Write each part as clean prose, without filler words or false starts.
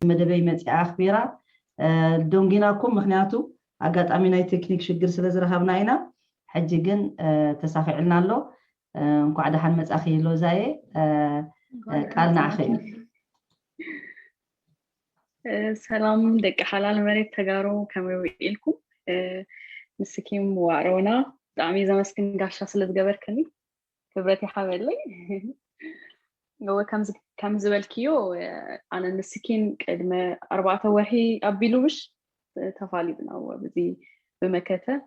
مدبي متي أخبيرا دونجيناكم مخنياتو أقاطعمي ناي تكنيك شجر سلازرهابنا هنا حجيجن تسافعلنا له نقعد حن متأخي له زاي قالنا أخي سلام دك حلال مريت تجارو كم بيقولكم مسكين وعرونا دعمي إذا مسكين قاش أصل تجبركني خبرتي حوالي هو كم زبل كيو أنا مسكين كلمة 4 وحي أبيلوش تفعلي بناو بدي بمكته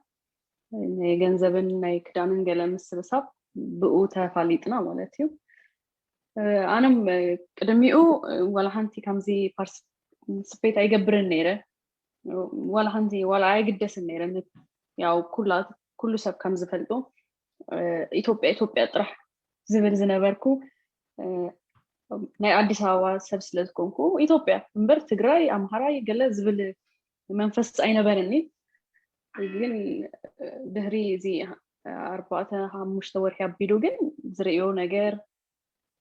إن جنزبن يكدانن جلم السبساب بقو تفعليتنا مالتيو أنا قدميو ولا هنتي كم زي فرس سبيت أيجبر النيرة ولا هنتي ولا أيجدس النيرة ياو كل سب كم زفلتو إثيوبيا طرح زبل زنبركو ناي أديس هوا سبسلت كونكو إثيوبيا مبر تجراي أمهرا يجلا زبل منفس أين برني يجين دهري زي 4 مشتور حب بيدوجن زريو نجار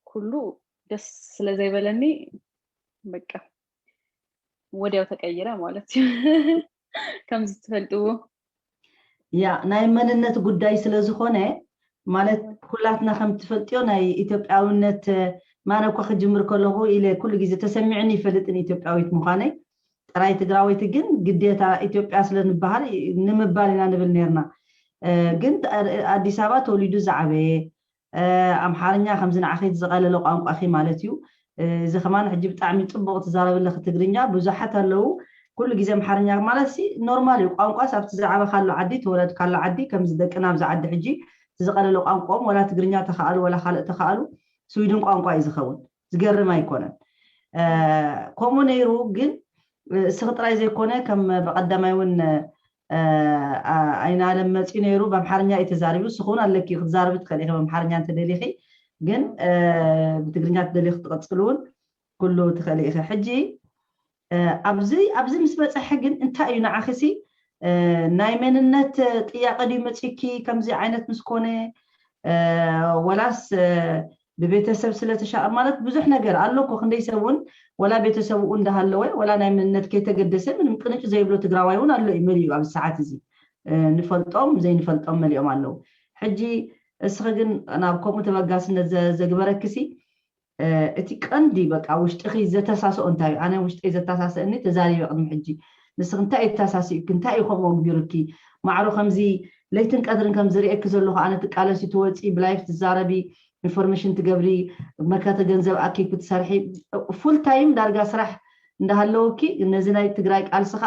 كله دس لزي بلني بقى وديو تقيره مالتي كم زتفلطو يا ناي مننت ጉዳይ ስለዝኾነ ማለት ኩላትና ከም ትፈልጥዮ ናይ ኢትዮጵያውነት ማነኮ ክጅምር ከለኹ ኢለ ኩሉ ግዜ ተሰሚዕኒ ይፈልጥን ኢትዮጵያዊት ምዃነይ ጥራይ ትግራዊት ግን ግዴታ ኢትዮጵያ ስለንበሃል ንምባል ኢና ንብል ነርና ግን አዲስ አበባ ተወሊዱ ዝዓበየ አምሓርኛ ከም ዝንዓኺት ዝቐለለ ቋንቋ ኺ ማለት እዩ እዚ ከማን ሕጂ ብጣዕሚ ጽቡቕ ትዛረበለኽ ትግርኛ ብዙሓት ኣለዉ كل جزء محرنيا مالسي نورمالي قانقا سبت زعبه خلو عدي تولد خلو عدي كم زدقنا بزعد حجي زقللو قانقوم ولا تغرينيا تخالو ولا خالق تخالو سويدن قانقا يزخون زغر ما يكون كومونيرو جن سخطراي زي كونه كم بقدما يون اين عالم مصينيرو بمحرنيا يتزاربو سخون لك يزاربت خليه بمحرنيا تدليخي جن بتغرينيا تدليخ تقصلون كله تخليه حجي أبزي مسبت حقن أنت أينا عخسي نايمن النت طيا قديم تشكي كم زي عينت مسكونة ولاس ببيتسب سلة شاء مالت بزح نجار قالوا كوخن يسوون ولا بيتسوون ده هاللوي ولا نايمن النت كي تقدسه من ممكنش زي بلو تقراويون قالوا إيميليو أب الساعات زي نفلطهم زي نفلطهم اليوم قالوا حجي اسخجن أنا بكم متوقع سنة زجبركسي اتي قندي بقى وشتخي زتاساسو انتاي انا وشتي زتاساسو اني تزاري بقدم حجي نس انتاي تاساسي كنتاي خمو كبيركي معرو خمزي ليتن قدرن كم زريك زلو انا تقالسي توصي بلايف تزاربي انفورميشن تقبري مكاته ገንዘብ አኪ ክትሰርሒ ፉል ታይም ዳርጋ ስራሕ እንዳሃለውኪ እነዚህ ናይ ትግራይ ቃልስኻ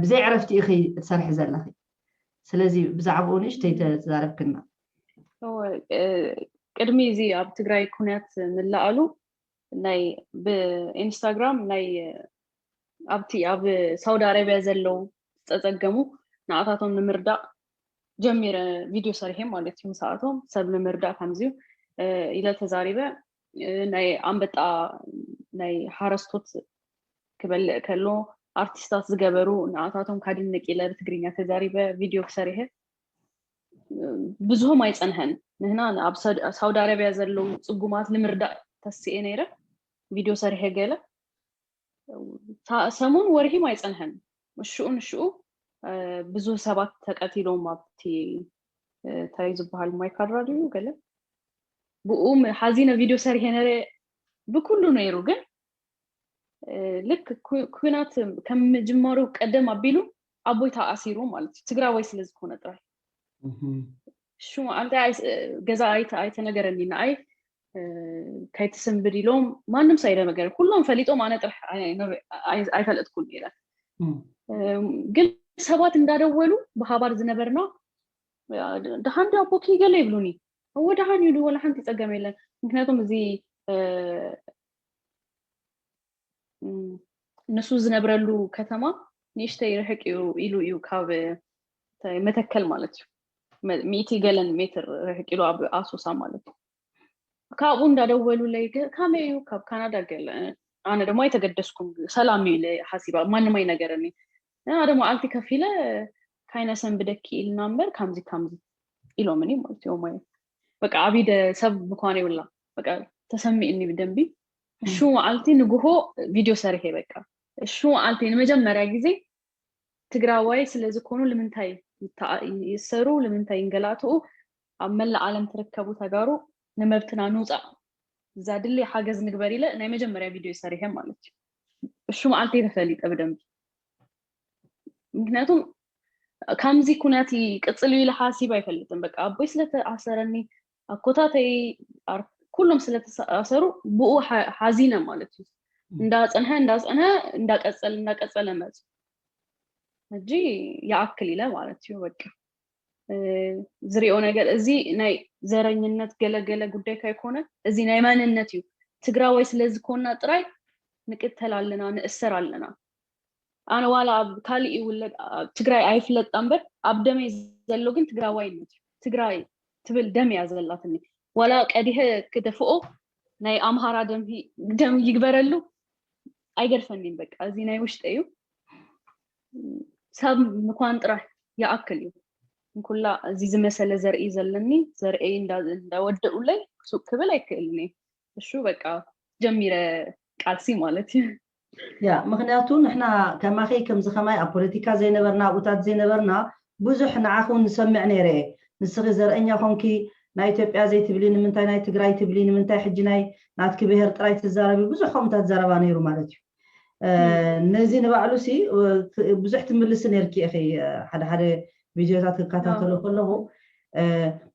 ብዘይ ዕረፍቲ ኢኺ ትሰርሒ ዘለኺ ስለዚ ብዛዕባኡ ንሽተይ ተዛረብክና قدمي زي أب تجراي كونات نلاقلو ناي بإنستغرام ناي أب سعودي عربية زلوا تتجمعوا نعطاتهم نمردع جمير فيديو صريحين مالتهم ساعتهم سب نمردع خمسيو إلى تزاريبة ناي عم بتاع ناي حارستوت قبل كلو أرتيستات زجبرو نعطاتهم كادين نكيلة تجرينا تزاريبة فيديو صريحة بزهم ما يتسنهن هنا أب سعودي عربية زلوا صقومات لمردع تسيء نيرة فيديو صريحة قالة سامون ورهي ما يتسنهن الشؤون بزو سبات تقاتلون ما بتي تايزو بهالماي كاراديو قالة بقوم حزينة فيديو صريحة نيرة بكله نيرو قال لك كونات كم جمارو قدم أبيلو أبوي تأثيرهم مالتي تقرأ ويسلز كونه ترى شو أنت عايز جزء عايز نجرني نعي كيتسم بديلهم ما نمسيره مجرد كلهم فليتهم أنا ترح عايز فلت كل جيله قل سبات ندارولو بخبر زنبرنا دهان ده أبوكي قال يبلوني هو دهان يدو ولا حنتي تجمله ممكن زي نسوز زنبرلو كتما نيشتي رحك يلو كاب متكل مالتي 100 جالن متر رح كيلو أسوسا مالتي كابون دارولو ليك كاميو كاب كندا قال أنا ده ما يتقدسكم سلامي لي حسيبة ما نماي نجرني أنا ده ما قلت كفيلة كاينة سن بدكي النمبر كامزي إلو مني مالتي وماي بقى عبيد سب مكاني ولا بقى تسمي إني بدنبي شو معلتي نجوه فيديو سريع بقى شو معلتي نمجمرة جزء تقراوي سلازو كونوا لمنتاي يسروا لمنتاي ينقلاتوا عمل العالم تركبوا تجارو نمبتنا نوزع زاد اللي حاجز نقبري لا ناي مجمرة فيديو سريع مالتي شو معلتي تفليت أبدا مكناتهم كامزي كوناتي قصلوا إلى حاسبة يفلتن بقى أبوي سلة عصرني أكوتاتي كلهم سلة عصروا بقوا حزينة مالتي نداس أنا نداك أسأل ماز نجي يأكل إلى مالتي وبقى زريو نقل أزي ناي زرين النت جلا قدي كيكونه أزي ناي ما النتيو تقراوي سلز كونا تراي نكتهل علنا نأسر علنا أنا ولا كالي ولا تقراي عايف للتأمبر أبدمي زلوجن تقراوي النتيو تقراي تبل دمي أزلاتني ولا كأديها كده فوق ناي أمهار دم يكبر له أيقر فنين بك أزي ناي وش تأيو ساب مكان تراح يأكل كلها زي مثلا زرقي زلني زرقي دا ودقوا لي سوق كبل يكلني شو بقى جميرة قالسي مالتي يا مغنياتون احنا كما خي كم زخماي بوليتيكا زي نبرنا وتات زي نبرنا بزح نعاخون نسمع نيري نسغي زرقنيا خونكي ناي إثيوبيا زي تبلين منتاي ناي تግራይ تبلين منتاي حجي ناي ناتكي بهر طراي تزاربي بزحهم تزاربا نيرو مالتي نزي نبعلو سي بزح تملس نيركي اخي حدا فيديوهات كاتاتلو كله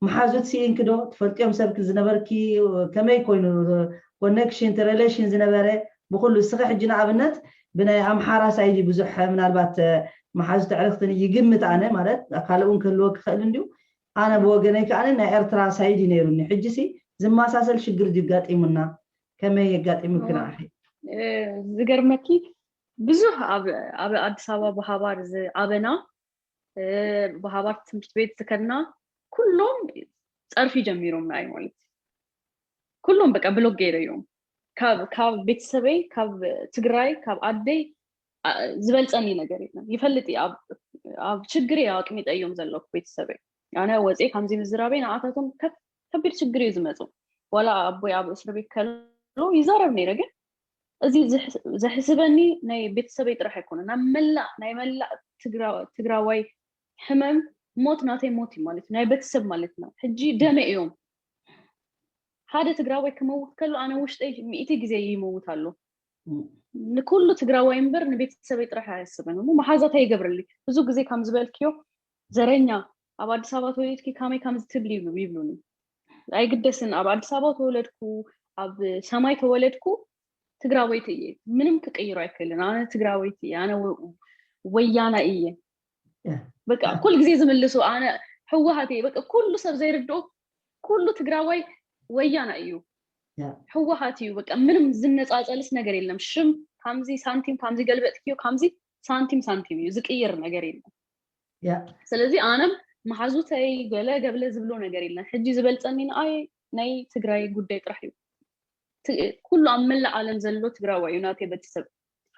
محازوت سي انكدو تفلطيهم سبك زنبركي كما يكونوا كونكشن ريليشن زنبره بكل الصغح جنا ابنت بناي امحارا سايدي بزح منالبات محازوت عرفتني يقمت انا مالت قالون كلو خل انديو انا بوغني كان انا ارترا سايدي نيروني حجسي زما ساسل شجر يقاطيمنا كما يقاطيم كنا اخي زغرمكي بزح اب አዲስ አበባ በሃባር አበና በሃባር ትምህርት ቤት ተከና كلهم صرف يجميرهم معي ማለት كلهم በቃ ብሎግ የረዩም ካብ ቤተሰበይ ካብ ትግራይ ካብ አደይ ዝበልጸኒ ነገር የለም ይፈልጥ ኣብ ችግር ያቅሚ ጠዮም ዘለኩ ቤተሰበይ አነ ወጼ ከምዚ ምዝራበይ ናአታቶም ከቢድ ችግር ይዝመጹ ወላ አቦይ ኣብ እስር ቤት ከሎ ይዛረብ ነይረ ግን እዚ ዘሕስበኒ ናይ ቤተሰበይ ጥራሕ ይኮነ ናይ መላ ትግራዋይ ሕመም ሞት ናተይ ሞት ማለት ናይ ቤተሰብ ማለት ነው ሕጂ ደመ እዮም ሓደ ትግራዋይ ከመውት ከሎ አነ ውሽጠይ 100 ጊዜ ይሞታሉ ንኩሉ ትግራዋይ እምበር ንቤተሰበይ ጥራሕ ያስበን መሓዛታ ይገብርልኝ ብዙ ጊዜ ከም ዝበልክዮ ዘረኛ ኣብ አዲስ አበባ ተወለድኪ ካመይ ከም ዝትብሊ ይብሉኒ አይግደስን ኣብ አዲስ አበባ ተወለድኩ ኣብ ሰማይ ተወለድኩ ትግራዋይቲ እየ ምንም ከቀይሮ አይከልን አነ ትግራዋይቲ አነ ወያና እየ በቃ ኩል ጊዜ ዝምልሱ አነ ህወሓቴ በቃ ኩሉ ሰብ ዘይርዶ ኩሉ ትግራዋይ ወያና እዩ ህወሓት እዩ በቃ ምንም ዝነጻጸልስ ነገር የለም ሽም ካምዚ ሳንቲም ካምዚ ገልበጥኪዮ ካምዚ ሳንቲም እዩ ዝቅየር ነገር የለም ስለዚህ አነም ማሐዙተይ ገለ ገብለ ዝብሎ ነገር የለም ሕጂ ዝበልጸኒ አይ ናይ ትግራይ ጉዳይ ጥራሕ እዩ ኩሉ አመላ ዓለም ዘሎ ትግራዋይ ናቴ ቤተሰብ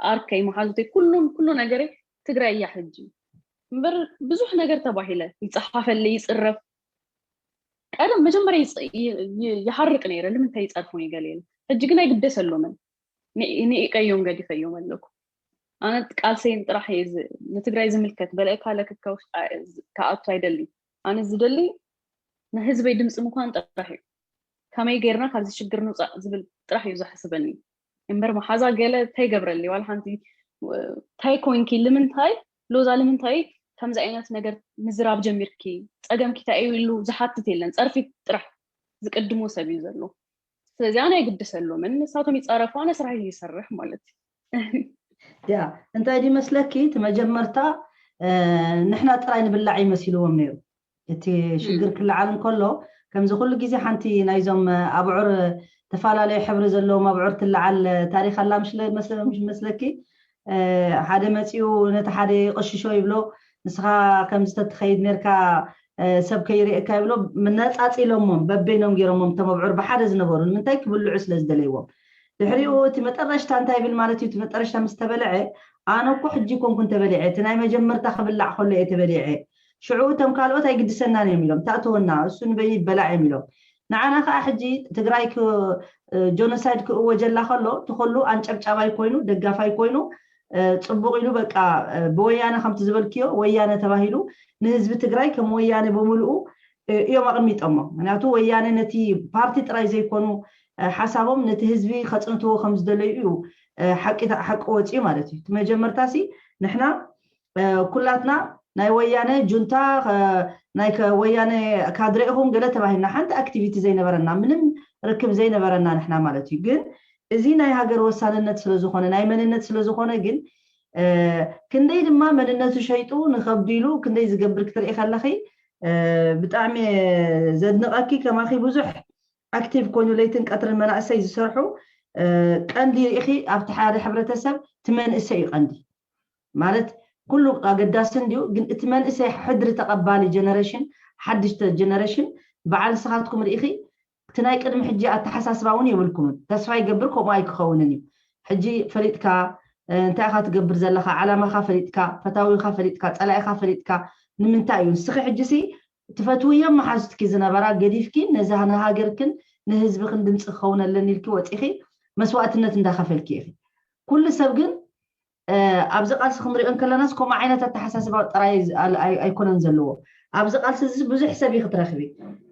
አርከይ ማሐዙተይ ኩሉ ነገር ትግራይ ያ ሕጂ ምበር ብዙሕ ነገር ተባሂለ ይጽሐፈለይ ይጽረፍ ቀደም መጀመሪያ ይሐርቅ ነይረ ለምንታይ ይጻርፉን ይገለል ሕጂ ግን አይግደሰሎምን እኔ ቀዮም ገዲ ፈዮም አለኩ አነ ቃልሰይን ጥራሕ ይዝ ለትግራይ ዝምልከት በላይ ካለከካው ካአቱ አይደልኝ አነ ዝደልይ ለህዝበይ ድምጽ እንኳን ጥራሕ ከመይ ገርና ካብዚ ችግር ነው ዝብል ጥራሕ ይዘሐስበኒ እምበር መሓዛ ገለ ታይ ገብረልይ ዋል ሓንቲ ታይ ኮንኪ ለምንታይ ሎዛ ለምንታይ ከምዚ አይነት ነገር ምዝራብ ጀሚርኪ ጸገምኪ ታይሉ ዝሓትት የለን ጸርፊ ጥራሕ ዝቀድሞ ሰብ ይዘሎ ስለዚህ አና ይግደሰሎ ምን ሳቶም ይጻረፉ አና ስራ ይሰርሕ ማለት ያ እንታይ ዲ መስለኪ ተመጀመርታ ንሕና ጥራይ ንብላዕ ይመስልዎም ነይሩ እቲ ሽግር ክልዓልን ከሎ ከምዚ ኩሉ ግዜ ሓንቲ ናይዞም አብዑር ተፈላለዩ ሕብሪ ዘለዎም አብዑር ትልዓል ታሪኽ አላ ምሽ መስለኪ ሓደ መጺኡ ነታ ሓደ ቅሽሾ ይብሎ ንስኻ ከም ዝተተኸይድ ነርካ ሰብ ከይሪእካ ይብሎ ምነጻጺሎሞም በበይኖም ገይሮሞም ተመብዑር በሓደ ዝነበሩ ምንታይ ክብልዑ ስለ ዝደለይዎም ድሕሪኡ እቲ መጠረሽታ እንታይ ይብል ማለት እዩ እቲ መጠረሽታ ምስ ተበልዐ ኣነ እኮ ሕጂ ኮንኩን ተበሊዐ እቲ ናይ መጀመርታ ክብላዕ ከሎ እየ ተበሊዐ ሽዑ እቶም ካልኦት ኣይግድሰናን እዮም ኢሎም ተእትወና እሱ ንበይ ይበላዕ እዮም ኢሎም نعنا خا حجي تግራይ جونوسايد كوجلا خلو تخلو انጨብጫባይ ኮይኑ ደጋፋይ ኮይኑ ጽቡቕ ኢሉ በቃ በወያነ ከምቲ ዝበልክዮ ወያነ ተባሂሉ ንህዝቢ ትግራይ ከም ወያነ በሙሉኡ እዮም ኣቕሚጦሞ ምክንያቱ ወያነ ነቲ ፓርቲ ጥራይ ዘይኮኑ ሓሳቦም ነቲ ህዝቢ ከጽንትዎ ከም ዝደለዩ እዩ ሓቂ ወፂኡ ማለት እዩ መጀመርታሲ ንሕና ኩላትና ናይ ወያነ ጁንታ ናይ ወያነ ካድሬ ኢኹም ገለ ተባሂልና ሓንቲ ኣክቲቪቲ ዘይነበረና ምንም ርክብ ዘይነበረና ንሕና ማለት እዩ ግን እዚ ናይ ሃገር ወሳንነት ስለዝኾነ ናይ መንነት ስለዝኾነ ግን ክንደይ ድማ መንነቱ ሸይጡ ንኸብዲሉ ክንደይ ዝገብር ክትርኢ ከለኺ ብጣዕሚ ዘድንቐኪ ከማኺ ብዙሕ ኣክቲቭ ኮይኑ ለይትን ቀትርን መናእሰይ ዝሰርሑ ቀንዲ ርኢኺ ኣብቲ ሓደ ሕብረተሰብ ትመንእሰይ እዩ ቀንዲ ማለት ኩሉ ኣገዳስን ድዩ ግን እቲ መንእሰይ ሕድሪ ተቐባሊ ጀነሬሽን ሓድሽ ጀነሬሽን በዓል ስኻትኩም ርኢኺ እቲ ናይ ቅድሚ ሕጂ ኣተሓሳስባ እውን የብልኩምን ተስፋ ይገብር ከምኡ ኣይክኸውንን እዩ ሕጂ ፈሊጥካ እንታይ ኢኻ ትገብር ዘለኻ ዓላማኻ ፈሊጥካ ፈታዊኻ ፈሊጥካ ፀላኢኻ ፈሊጥካ ንምንታይ እዩ ንስኺ ሕጂሲ ትፈትውዮም መሓዙትኪ ዝነበራ ገዲፍኪ ነዛ ንሃገርክን ንህዝብክን ድምፂ ክኸውን ኣለኒ ኢልኪ ወፂኺ መስዋእትነት እንዳኸፈልኪ ኢኺ ኩሉ ሰብ ግን ኣብዚ ቃልሲ ክንሪኦ ከለናስ ከምኡ ዓይነት ኣተሓሳስባ ጥራይ ኣይኮነን ዘለዎ ኣብዚ ቃልሲ ብዙሕ ሰብ ይኽትረኽቢ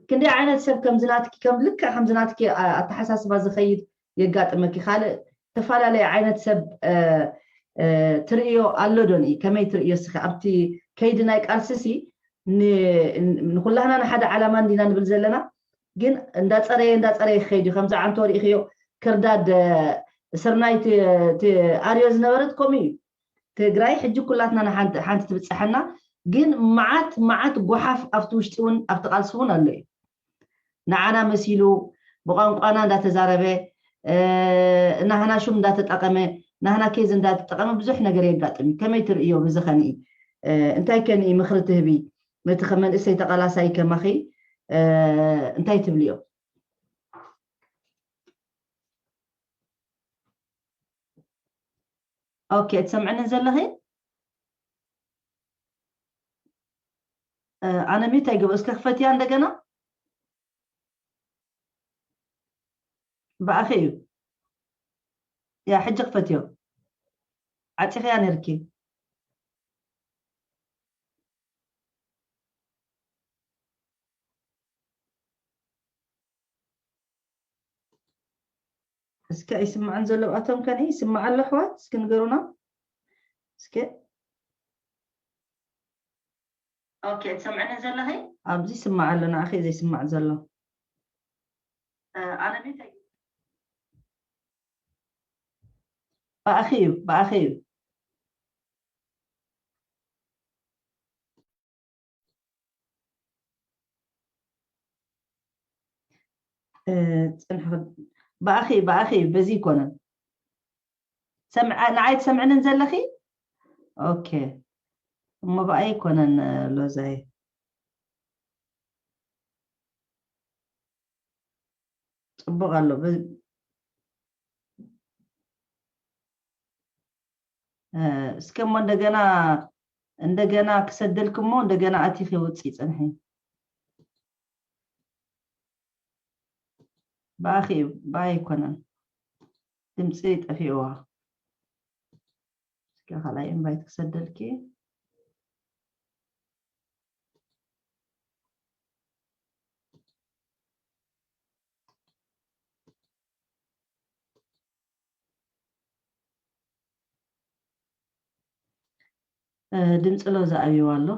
ክንደይ ዓይነት ሰብ ከም ዝናትኪ ከም ልክዕ ከም ዝናትኪ ኣተሓሳስባ ዝኸይድ የጋጥመኪ ካልእ ተፈላለየ ዓይነት ሰብ ትርእዮ ኣሎ ዶኒ ከመይ ትርእዮ ስኺ ኣብቲ ከይዲ ናይ ቃልሲሲ ንኩላህና ንሓደ ዓላማ እንዲና ንብል ዘለና ግን እንዳፀረየ ክኸይድ እዩ ከምዚ ዓንቶ ሪኢኽዮ ክርዳድ ስርናይ ኣርዮ ዝነበረት ከምኡ እዩ ትግራይ ሕጂ ኩላትና ሓንቲ ትብፅሐና ግን መዓት ጎሓፍ ኣብቲ ውሽጢ እውን ኣብቲ ቃልሲ እውን ኣሎ እዩ ንዓና መሲሉ ብቋንቋና እንዳተዛረበ ናህና ሹም እንዳተጠቐመ ናህና ኬዝ እንዳተጠቐመ ብዙሕ ነገር የጋጥም ከመይ ትርእዮ ብዚ ኸንኢ እንታይ ከንኢ ምኽሪ ትህቢ ነቲ መንእሰይ ተቐላሳይ ከማኺ እንታይ ትብልዮ اوكي تسمعني زلخي انا متى يقبل اسك خفتي عندنا باخي يا حج خفتيو عتيخي انا ركي اسك يسمع انزلو اتم كان يسمع له حوات اسك نقرونا اسك اوكي تسمعني زلخي ابزي سمع لنا اخي زي سمع زلو انا متى باخي باخي بزي كونن سمع نعيد سمعنا زلخي اوكي ما بقى يكونن لو زي بغلو እስከሞ እንደገና ክሰደልክሞ እንደገና ኣቲኺ ውፅኢ ፀንሒ ባኺ ባይኮነን ድምፂ ጠፊእዋ እስከ ካልኣይ ኢንቫይት ክሰደልኪ ድምፂ ሎ ዝኣብይዋ ኣሎ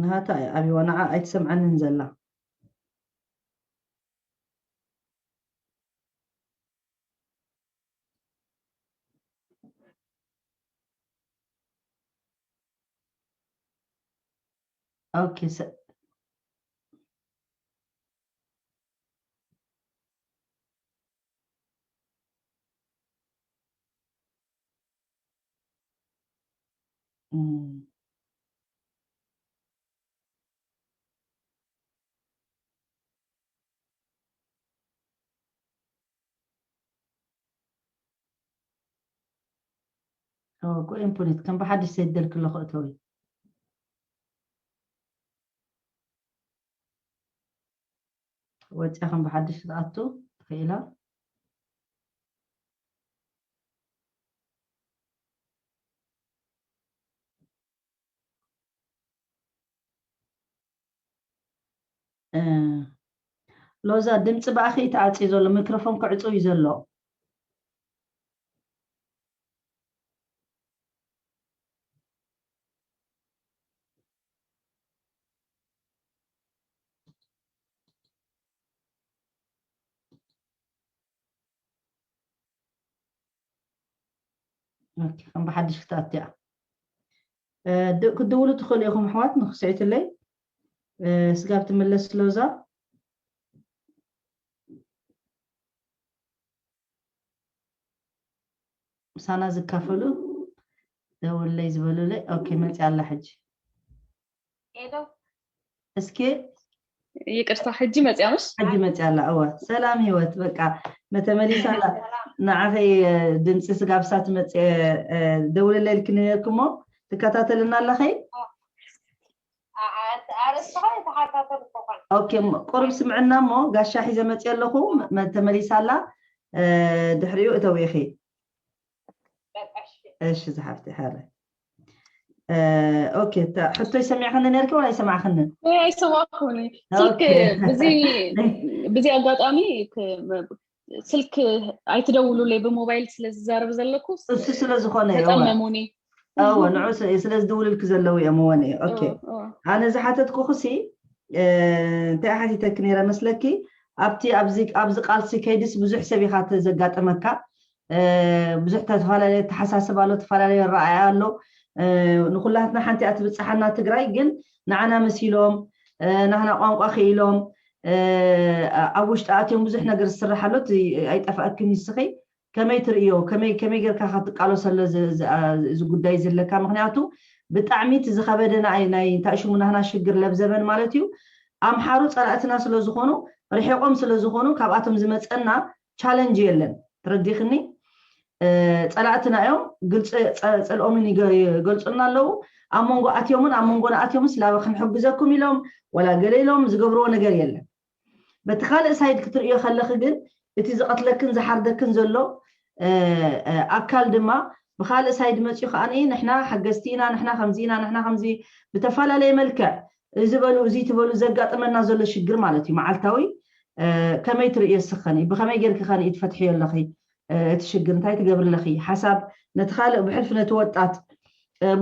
ንሃታ ኣብይዋ ንዓ ኣይትሰምዐንን ዘላ ኦኬ go input كم بحد يسدل كل خطوي وتأخذ بحد يشتغلتو تخيلها لوزا دمت بأخي تعطي زول الميكروفون كعطو يزلو اوكي كم بحدش كتاتيا كدولو تخلي اخو محوات نخسعيت اللي سقابت ملس لوزا سانا زكافلو دول اللي يزبلو لي اوكي ملتي على حج ايدو اسكي ይቅርታ ሕጂ መጽያምሽ حج ملتي على اوات سلام هيوت بقى متى مليسا نعفي دمس سقابسات ملتي دول اللي لكنيكمو تكاتاتلنا لخي اوكي قرب سمعنا مو قاشا حيزه متي لكم ما تمليسالا دحريو اتويخي ايش زحفتي حاله اوكي حتى يسمع خلنا نركب ولا يسمع خلنا اي سمعكوني سلك بزي አጋጣሚ ስልክ አይትደውሉ ላይ በሞባይል ስለዛረብ ዘለኩ ስለዝኾነ ተጠመሙኒ نعوس سلاز دول الكزلو يا مواني اوكي انا زحتتكو خسي انت حتي تكنيره مسلكي ابتي ابز قالسي كيدس بزح سبيخات زغاطمكا بزح تفعل تحساسبالو تفعل الرأيالو نخلاتنا حنتي اتبصحنا تግራይ ግን نعنا مسيلوم نحنا ቋንቋ خيلوم አውሽጣ አትዮም ብዙሕ ነገር ዝስራሓሎ ኣይጠፋእክን ይስኺ ከመይ ትርእዮ ከመይ ጌርካ ክትቃሎ ሰለ እዚ ጉዳይ ዘለካ ምክንያቱ ብጣዕሚ ዝኸበደና ናይ ታሽሙ ናህና ሽግር ለብዘበን ማለት እዩ ኣምሓሩ ጸላእትና ስለ ዝኾኑ ርሒቆም ስለ ዝኾኑ ካብኣቶም ዝመፀና ቻሌንጅ የለን ትረዲኽኒ ጸላእትና እዮም ግልጽ ጸልኦምን ይገልጹና ኣለዉ ኣብ መንጎ ኣትዮምን ኣብ መንጎ ኣትዮምን ስላበ ክንሕግዘኩም ኢሎም ወላ ገለ ኢሎም ዝገብርዎ ነገር የለን በቲ ካልእ ሳይድ ክትርእዮ ከለኺ ግን እቲ ዝቐትለክን ዝሓርደክን ዘሎ ኣካል ድማ ብካልእ ሳይድ መፅኡ ከዓኒ ንሕና ሓገዝቲና ንሕና ከምዚና ንሕና ከምዚ ብተፈላለየ መልክዕ ዝበሉ እዚ ትበሉ ዘጋጥመና ዘሎ ሽግር ማለት እዩ መዓልታዊ ከመይ ትርእዮ ስኸኒ ብከመይ ጌርካ ኸኒ ትፈትሕዮ ኣለኺ እቲ ሽግር እንታይ ትገብር ኣለኺ ሓሳብ ነቲ ካልእ ብሕልፊ ነቲ ወጣት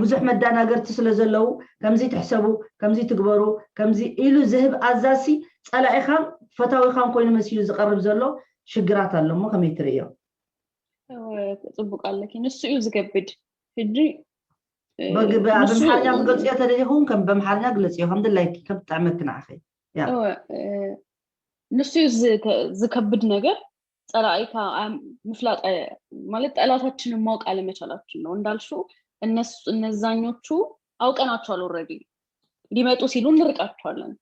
ብዙሕ መዳናገርቲ ስለ ዘለው ከምዚ ትሕሰቡ ከምዚ ትግበሩ ከምዚ ኢሉ ዝህብ ኣዛሲ ጸላኢኻን ፈታዊኻን ኮይኑ መሲሉ ዝቐርብ ዘሎ ሽግራት ኣሎ እሞ ከመይ ትርእዮ ጽቡቅ ኣለኪ ንሱ እዩ ዝገብድ ሕጂ በምሓርኛ ክገልጽዮ ተደሊኹም ከም በምሓርኛ ግለጽዮ ከምድላይ ከም ትጣዕመክ ንዓኺ ንሱ እዩ ዝከብድ ነገር ጸላኢካ ምፍላጥ ማለት ጠላታችንን ማወቅ አለመቻላችን ነው እንዳልሽው እነዛኞቹ አውቀናቸዋል ኦሬዲ ሊመጡ ሲሉ እንርቃቸዋለን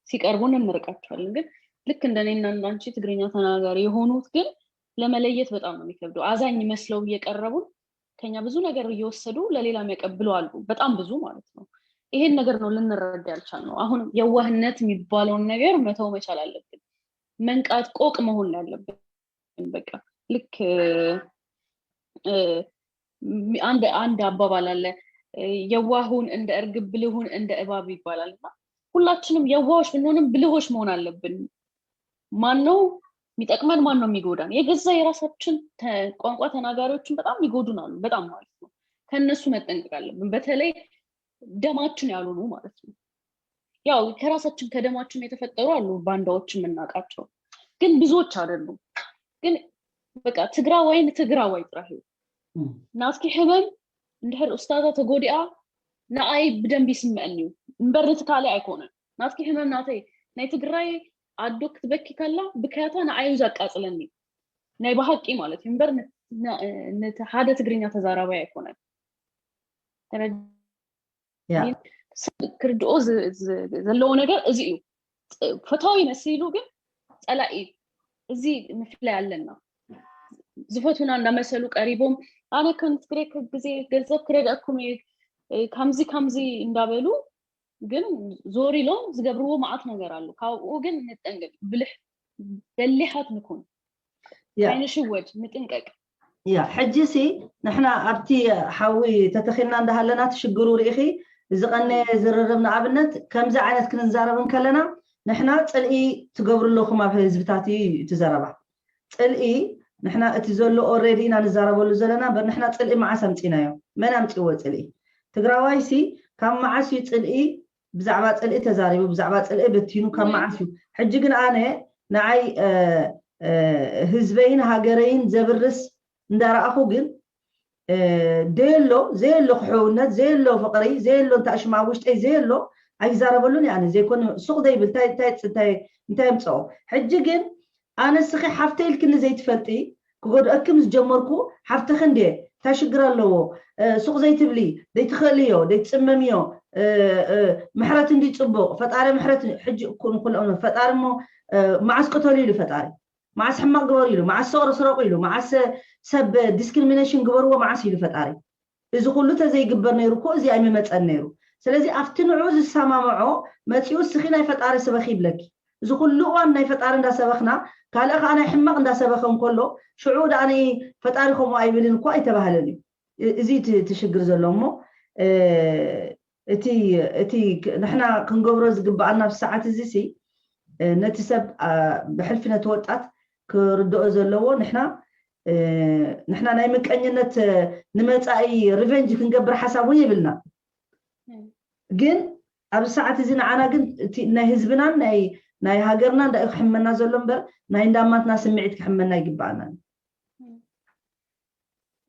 ሲቀርቡን እንርቃቸዋለን ግን ልክ እንደኔና እንዳንቺ ትግርኛ ተናጋሪ የሆኑት ግን ለመለየት በጣም ነው የሚከብደው አዛኝ መስለው እየቀረቡን ከኛ ብዙ ነገር እየወሰዱ ለሌላ የሚያቀብሉ አሉ በጣም ብዙ ማለት ነው ይሄን ነገር ነው ልንረዳ ያልቻልነው አሁን የዋህነት የሚባለው ነገር መተው መቻል አለብን መንቃት ቆቅ መሆን ያለብን በቃ ልክ አንድ አባባል አለ የዋሁን እንደ እርግብ ብልሁን እንደ እባብ ይባላልና ሁላችንም የዋሆች ብንሆንም ብልሆች መሆን አለብን ማን ነው የሚጠቅመን ማን ነው የሚጎዳን የገዛ የራሳችን ቋንቋ ተናጋሪዎችን በጣም ይጎዱናሉ በጣም ማለት ነው ከነሱ መጠንቀቅ አለብን በተለይ ደማችን ያልሆኑ ማለት ነው ያው ከራሳችን ከደማችን የተፈጠሩ አሉ ባንዳዎችን እናቃቸው ግን ብዙዎች አይደሉም ግን በቃ ትግራዋይ ጥራሂ ናትኪ ሕመም እንድሕር ኡስታዛ ተጎዲኣ ንኣይ ብደንብ ይስምዐኒ እንበርት ካልእ ኣይኮነን ናትኪ ሕመም ናይ ትግራይ ኣዶ ክትበኪ ከላ ብካያታ ንዓዩ ዘቃጽለኒ ናይ ባሃቂ ማለት እዩ እንበር ነቲ ሓደ ትግርኛ ተዛራባይ ኣይኮነን ክርድኦ ዘለዎ ነገር እዚ እዩ ፈታዊ መሲሉ ግን ጸላኢ እዚ ምፍላይ ኣለና ዝፈቱና እንደመሰሉ ቀሪቦም አነ ከንት ግሬክ ግዜ ገንዘብ ክረዳኩም ካምዚ እንዳበሉ ግን ዞሪሎ ዝገብርዎ ማዓት ነገር አሉ ካብኡ ግን ንጠንቀቅ ብልህ በሊሓት ንኩን ካይንሽወድ ንጥንቀቅ ያ ሕጂሲ ንሕና ኣብቲ ሓዊ ተተኺልና እንዳሃለና ትሽግሩ ርኢኺ ዝቐነ ዝርርብና ኣብነት ከምዚ ዓይነት ክንዛረብን ከለና ንሕና ፅልኢ ትገብሩለኹም ኣብ ህዝብታት እዩ ትዘረባ ፅልኢ ንሕና እቲ ዘሎ ኦልሬዲ ኢና ንዛረበሉ ዘለና ንሕና ፅልኢ መዓስ ኣምፂናዮ መን ኣምፂዎ ፅልኢ ትግራዋይሲ ካብ መዓስ እዩ ፅልኢ ብዛዕባ ፅልኢ ተዛሪቡ ብዛዕባ ፅልኢ በቲኑ ካብ መዓስ እዩ ሕጂ ግን ኣነ ንዓይ ህዝበይን ሃገረይን ዘብርስ እንዳረኣኹ ግን ደሎ ዘየሎ ክሕውነት ዘየሎ ፍቅሪ ዘየሎ እንታሽማ ውሽጠይ ዘየሎ ኣይዛረበሉን ያነ ዘይኮነ ሱቕ ዘይብል እንታይ ምፅኦ ሕጂ ግን ኣነ ስኺ ሓፍተይ ልክኒ ዘይትፈልጢ ክጎድአክም ዝጀመርኩ ሓፍተኽ እንዴ ታሽግር ኣለዎ ሱቕ ዘይትብሊ ዘይትኽእልዮ ዘይትፅመምዮ ምሕረት እንዲፅቡቕ ፈጣሪ ምሕረት ሕጂ ኩሎም ፈጣሪ ሞ ማዓስ ቀተሉ ኢሉ ፈጣሪ ማዓስ ሕማቅ ግበሩ ኢሉ ማዓስ ሰቕሮ ስረቁ ኢሉ ማዓስ ሰብ ዲስክሪሚኔሽን ግበርዎ ማዓስ ኢሉ ፈጣሪ እዚ ኩሉ ተዘይግበር ነይሩ እኮ እዚ ኣይመፀን ነይሩ ስለዚ ኣብቲ ንዑ ዝሰማምዖ መፂኡ ስኺ ናይ ፈጣሪ ስበኺ ይብለኪ እዚ ኩሉ እዋን ናይ ፈጣሪ እንዳሰበኽና ካልእ ከዓ ናይ ሕማቅ እንዳሰበኸ እንከሎ ሽዑ ዳኣነ ፈጣሪ ከምኡ ኣይብልን እኮ ኣይተባህለን እዩ እዚ ትሽግር ዘሎ እሞ እቲ ንሕና ክንገብሮ ዝግባኣና ብሰዓት እዚ ሲ ነቲ ሰብ ብሕልፊ ነቲ ወጣት ክርድኦ ዘለዎ ንሕና ናይ ምቀኝነት ንመፃኢ ሪቨንጅ ክንገብር ሓሳብ እውን ይብልና ግን ኣብ ሰዓት እዚ ንዓና ግን ናይ ህዝብናን ናይ ሃገርና እንዳይ ክሕመና ዘሎ እምበር ናይ እንዳማትና ስምዒት ክሕመና ይግባአና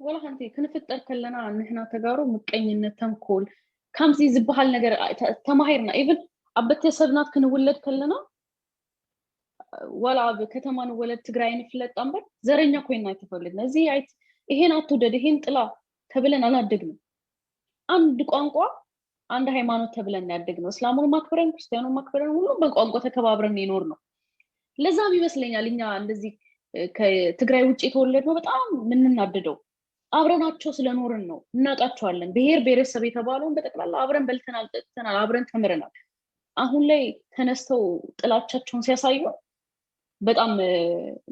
ወላ ሓንቲ ክንፍጠር ከለና ንሕና ተጋሩ ምቀኝነት ተንኮል ከምዚ ዝበሃል ነገር ተማሂርና ኢቭን ኣብ ቤተሰብናት ክንውለድ ከለና ወላ ኣብ ከተማ ንወለድ ትግራይ ንፍለጥ እምበር ዘረኛ ኮይና አይተፈልድና እዚ አይት ይሄን አትውደድ ይሄን ጥላ ተብለን አላደግንም አንድ ቋንቋ አንድ ሃይማኖት ተብለን ያደግነው እስላሙን ማክበረን ክርስቲያኑን ማክበረን ሁሉ በቋንቋ ተከባብረን ይኖር ነው ለዛም ይመስለኛል እኛ እንደዚህ ከትግራይ ውጪ የተወለድነው በጣም ምንናደደው አብረናቸው ስለኖርን ነው እናጣቸዋለን ብሔር ብሔረሰብ የተባለውን በጠቅላላ አብረን በልተናል ጠጥተናል አብረን ተምረናል አሁን ላይ ተነስተው ጥላቻቸውን ሲያሳዩ በጣም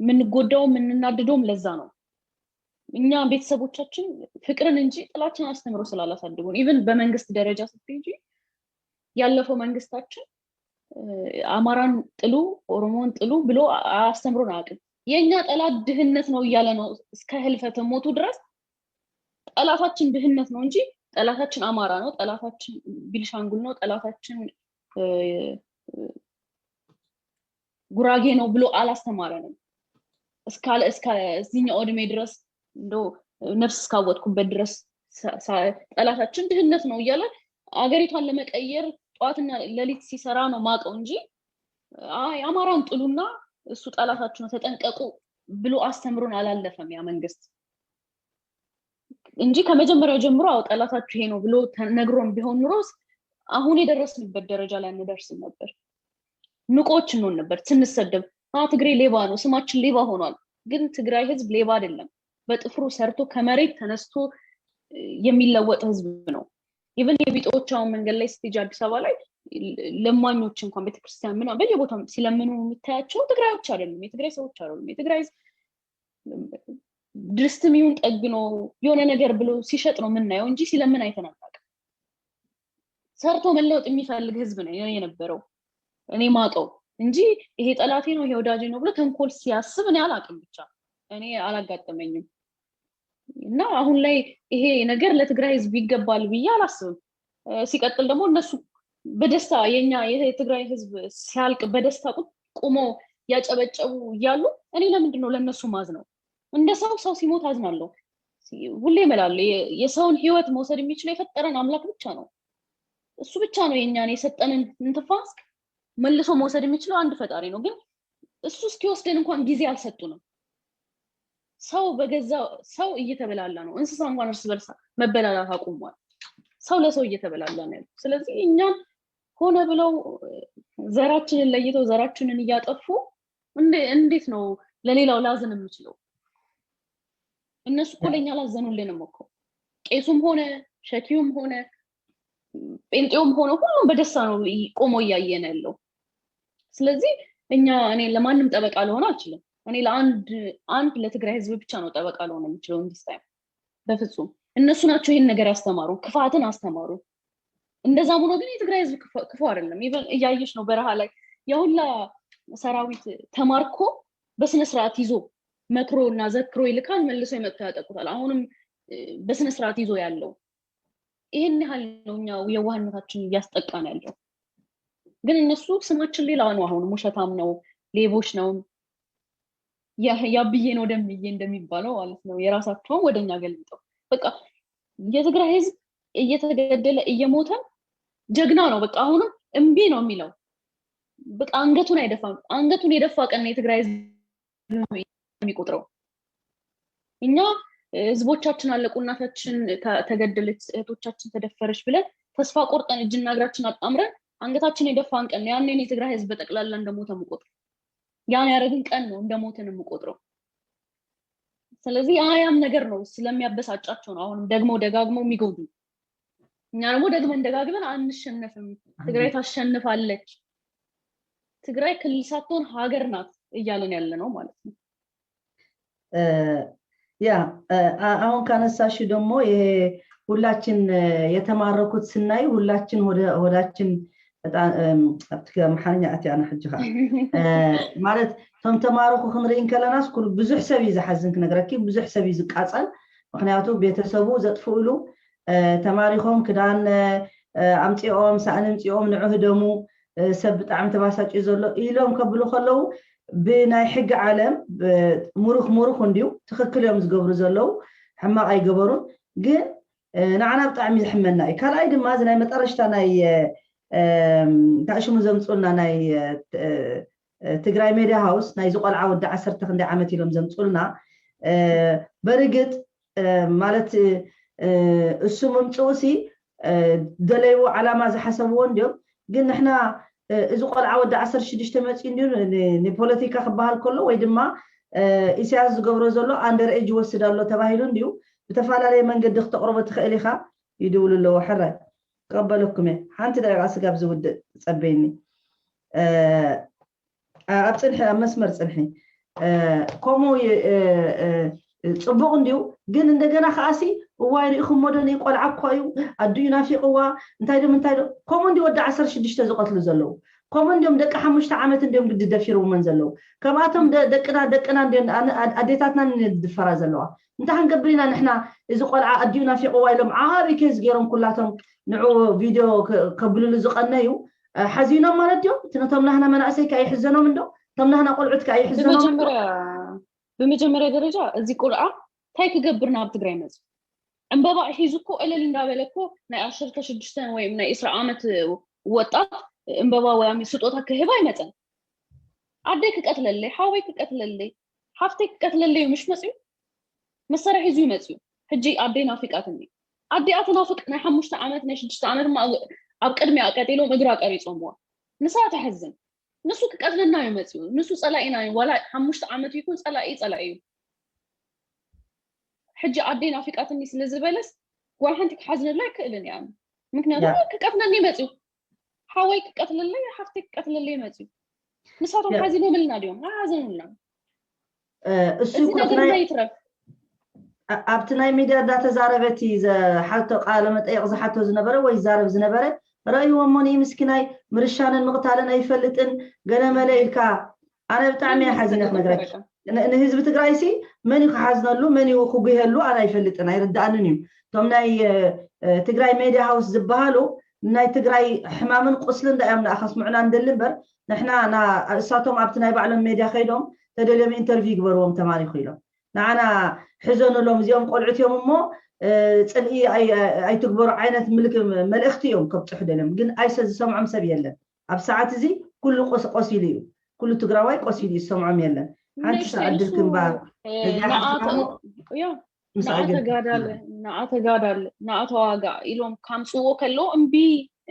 ምንጎዳው ምንናደደውም ለዛ ነው እኛ ቤተሰቦቻችን ፍቅርን እንጂ ጥላቻን አስተምሮ ስላላሳደጉን ኢቭን በመንግስት ደረጃ ስትንጂ ያለፈው መንግስታችን አማራን ጥሉ ኦሮሞን ጥሉ ብሎ አስተምሮን አያውቅም የኛ ጠላት ድህነት ነው እያለ ነው እስከ ህልፈተ ሞቱ ድረስ ጠላታችን ድህነት ነው እንጂ ጠላታችን አማራ ነው ጠላታችን ቢልሻንጉል ነው ጠላታችን ጉራጌ ነው ብሎ አላስተማረንም እስከ እዚህኛው እድሜ ድረስ እንደው ነፍስ እስካወጥኩበት ድረስ ጠላታችን ድህነት ነው እያለ አገሪቷን ለመቀየር ጧትና ለሊት ሲሰራ ነው ማቀው እንጂ አማራን ጥሉና እሱ ጠላታችን ነው ተጠንቀቁ ብሎ አስተምሮን አላለፈም ያ መንግስት እንጂ ከመጀመሪያው ጀምሮ ጠላታችሁ ይሄ ነው ብሎ ተነግሮን ቢሆን ኑሮስ አሁን የደረስንበት ደረጃ ላይ እንደርስን ነበር ንቆች ነው ነበር ስንሰደብ ትግሬ ሌባ ነው ስማችን ሌባ ሆኗል ግን ትግራይ ህዝብ ሌባ አይደለም በጥፍሩ ሰርቶ ከመሬት ተነስቶ የሚለወጥ ህዝብ ነው ኢቭን የቢጦቻው መንገድ ላይ ስቴጅ አዲስ አበባ ላይ ለማኞች እንኳን ቤተክርስቲያን ምን በየቦታው ሲለምኑ የምታያቸው ትግራዮች አይደሉም የትግራይ ሰዎች አይደሉም የትግራይ ድርስትሚውን ጠግኖ የሆነ ነገር ብሎ ሲሸጥ ነው ምናየው እንጂ ሲለምን አይተናናቅ ሰርቶ መለወጥ የሚፈልግ ህዝብ ነው የነበረው እኔ ማቀው እንጂ ይሄ ጠላቴ ነው ይሄ ወዳጄ ነው ብሎ ተንኮል ሲያስብ እኔ አላቅም ብቻ እኔ አላጋጠመኝም እና አሁን ላይ ይሄ ነገር ለትግራይ ህዝብ ይገባል ብዬ አላስብም ሲቀጥል ደግሞ እነሱ በደስታ የኛ የትግራይ ህዝብ ሲያልቅ በደስታ ቆሞ ያጨበጨቡ ይያሉ እኔ ለምንድን ነው ለነሱ ማዝ ነው እንደ ሰው ሲሞት አዝናለሁ ሁሌ መላል የሰውን ህይወት መውሰድ የሚችለው የፈጠረን አምላክ ብቻ ነው እሱ ብቻ ነው የኛን የሰጠንን እንትፋስ መልሶ መውሰድ የሚችለው አንድ ፈጣሪ ነው ግን እሱ እስኪወስደን እንኳን ጊዜ አልሰጡንም ሰው በገዛ ሰው እየተበላላ ነው እንስሳ እንኳን እርስ በርስ መበላላት አቁሟል ሰው ለሰው እየተበላላ ነው ስለዚህ እኛን ሆነ ብለው ዘራችንን ለይተው ዘራችንን እያጠፉ እንዴት ነው ለሌላው ላዝን የምችለው እነሱ እኮ ለኛ አላዘኑልንም እኮ ቄሱም ሆነ ሸኪውም ሆነ ጴንጤውም ሆነ ሁሉም በደስታ ነው ቆሞ እያየን ያለው ስለዚህ እኔ ለማንም ጠበቃ ልሆን አልችልም እኔ ለአንድ ለትግራይ ህዝብ ብቻ ነው ጠበቃ ልሆን የምችለው እንዲስታይ በፍጹም እነሱ ናቸው ይሄን ነገር ያስተማሩ ክፋትን አስተማሩ እንደዛ ሆኖ ግን የትግራይ ህዝብ ክፉ አይደለም እያየሽ ነው በረሃ ላይ የሁላ ሰራዊት ተማርኮ በስነ ስርዓት ይዞ መክሮና ዘክሮ ይልካል መልሶ ይመጣ ያጠቁታል አሁንም በስነ ስርዓት ይዞ ያለው ይሄን ያህል ነው የዋህነታችን ያስጠቃን ያለው ግን እነሱ ስማችን ሌላ ነው አሁን ሙሸታም ነው ሌቦች ነው ያብዬ ነው ደምዬ እንደሚባለው ማለት ነው የራሳቸው ወደኛ ገልብጠው በቃ የትግራይ ህዝብ እየተገደለ እየሞተ ጀግና ነው በቃ አሁንም እምቢ ነው የሚለው በቃ አንገቱን አይደፋም አንገቱን የደፋ ቀን የትግራይ ህዝብ የሚቆጥረው እኛ ህዝቦቻችን አለቁ እናታችን ተገደለች እህቶቻችን ተደፈረች ብለን ተስፋ ቆርጠን እጅና እግራችን አጣምረን አንገታችን የደፋን ቀን ያኔ የትግራይ ህዝብ በጠቅላላ እንደሞተ መቆጥር ያን ያረግን ቀን ነው እንደሞተን መቆጥረው ስለዚህ አያም ነገር ነው ስለሚያበሳጫቸው ነው አሁን ደግሞ ደጋግመው የሚጎዱ እኛ ደግሞ ደግመን ደጋግመን አንሸነፍም ትግራይ ታሸንፋለች ትግራይ ክልል ሳትሆን ሀገር ናት እያለን ያለ ነው ማለት ነው ያ አሁን ካነሳሽ ደግሞ ሁላችን የተማረኩት ስናይ ሁላችን ወዳችን በጣም መሐኛ አትያና ሕጅኻ ማለት ቶም ተማረኩ ክንሪን ከለናስ ኩሉ ብዙሕ ሰብ ይዝሓዝን ክነግረኪ ብዙሕ ሰብ ይዝቃፀል ምክንያቱ ቤተሰቡ ዘጥፍኡሉ ተማሪኾም ክዳን ኣምፂኦም ሳእኒ ኣምፂኦም ንዕህደሙ ሰብ ብጣዕሚ ተባሳጭ ዘሎ ኢሎም ከብሉ ከለው ብናይ ሕጊ ዓለም ሙሩኽ እንዲሁ ትክክል እዮም ዝገብሩ ዘለው ሕማቕ ኣይገበሩን ግን ንዓና ብጣዕሚ ዝሕመና እዩ ካልኣይ ድማ እዚ ናይ መጠረሽታ ናይ ታሽሙ ዘምፁልና ናይ ትግራይ ሜድያ ሃውስ ናይ ዝቆልዓ ወዲ 10 ክንደይ ዓመት ኢሎም ዘምፁልና በርግጥ ማለት እሱ ምምፅውሲ ደለይዎ ዓላማ ዝሓሰብዎ እንዲዮም ግን ንሕና እዚ ቆልዓ ወዲ 16 መፂ እንዲሁ ንፖለቲካ ክበሃል ከሎ ወይ ድማ ኢሳያስ ዝገብሮ ዘሎ አንደር ኤጅ ወስድ ኣሎ ተባሂሉ እንዲሁ بتفعلي من قد اختقربة تخيليها يدولوا له حرة قبلكم حانت دقيقة سقاب زود تصبيني أبصنحي مسمر صنحي كومو صبغن ديو جن عندنا خاسي وواير إخو مدني يقول عقايو الدنيا في قوة انتايدو كومو ديو ود 10 6 زقط لزلو كومو ديوم دق 5 عامات ديوم قد دفيرو من زلو كماتهم دقنا دين اديتاتنا ندفرا زلوا انت هنقبلينا نحنا اذا قلعه اديونا في قوايلهم عاري كيس غيرهم كلاتهم نعو فيديو قبلوا لزقنايو حزينو مالتيو تنتمنا هنا مناسي كاي حزنو مندو تمنا هنا قلعت كاي حزنو بمجمره درجه ازي قلعه تاي كغبرنا بتغراي مز انبابا حيزكو الل እንዳበለኮ ናይ 16 ወይ ናይ 10 ዓመት ወጣት እንበባ ወይ ስጦታ ከህባ ይመጣል አደይ ከቀትለለይ ሓወይ ከቀትለለይ ሓፍተይ ከቀትለለይ ምሽ መጽዩ መሰረህ ይዙ ይመጽዩ ሕጂ አደይ ናፍቃትኒ አደይ አትናፍቅ ናይ 5 ዓመት ናይ 6 ዓመት ኣብ ቅድሚያ ቀጤሎ እግራ ቀሪጾምዋ ንሳ ተሐዝን ንሱ ከቀትለና ይመጽዩ ንሱ ጸላኢና ወላ 5 ዓመት ይኩን ጸላኢ ሕጂ አደይ ናፍቃትኒ ስለዝበለስ ጓንሐንቲ ከሐዝንላይ ክእልን ያ ምክንያቱም ከቀትለኒ ይመጽዩ حاوي قتل لي حفتك قتل لي ماتي نساتهم حزينو ملنا اليوم ما حزنونا السوق ابتناي ميديا داتا زاربتي حتى قال مطيق زحتو زنبره وي زارب زنبره رايهم موني مسكيناي مرشانن مقتالن ايفلطن غنا ملائكه انا بتعمي حزينك نغرك ان حزب تግራይሲ من يحزنلو من يخغيهلو انا يفلطن አይረዳንንም ቶምናይ ትግራይ ሜዲያ ሃውስ ዝባሃሉ ናይ ትግራይ ሕማምን ቁስልን ዳያም ናኸስምዑና እንደልበር ንሕና እሳቶም ኣብቲ ናይ ባዕሎም ሜድያ ኸይዶም ተደልዮም ኢንተርቪው ይግበርዎም ተማሪኹ ኢሎም ንዓና ሕዘኑሎም እዚኦም ቆልዑትዮም እሞ ፅልኢ ኣይትግበሩ ዓይነት መልእኽቲ እዮም ከብፅሑ ደልዮም ግን ኣይሰ ዝሰምዖም ሰብ የለን ኣብ ሰዓት እዚ ኩሉ ቆሲሉ እዩ ኩሉ ትግራዋይ ቆሲሉ እዩ ዝሰምዖም የለን ሓንቲ ሰዓድል ክንባ ናአተዋጋ ኢሎም ካምጽዎ ከሎ እምቢ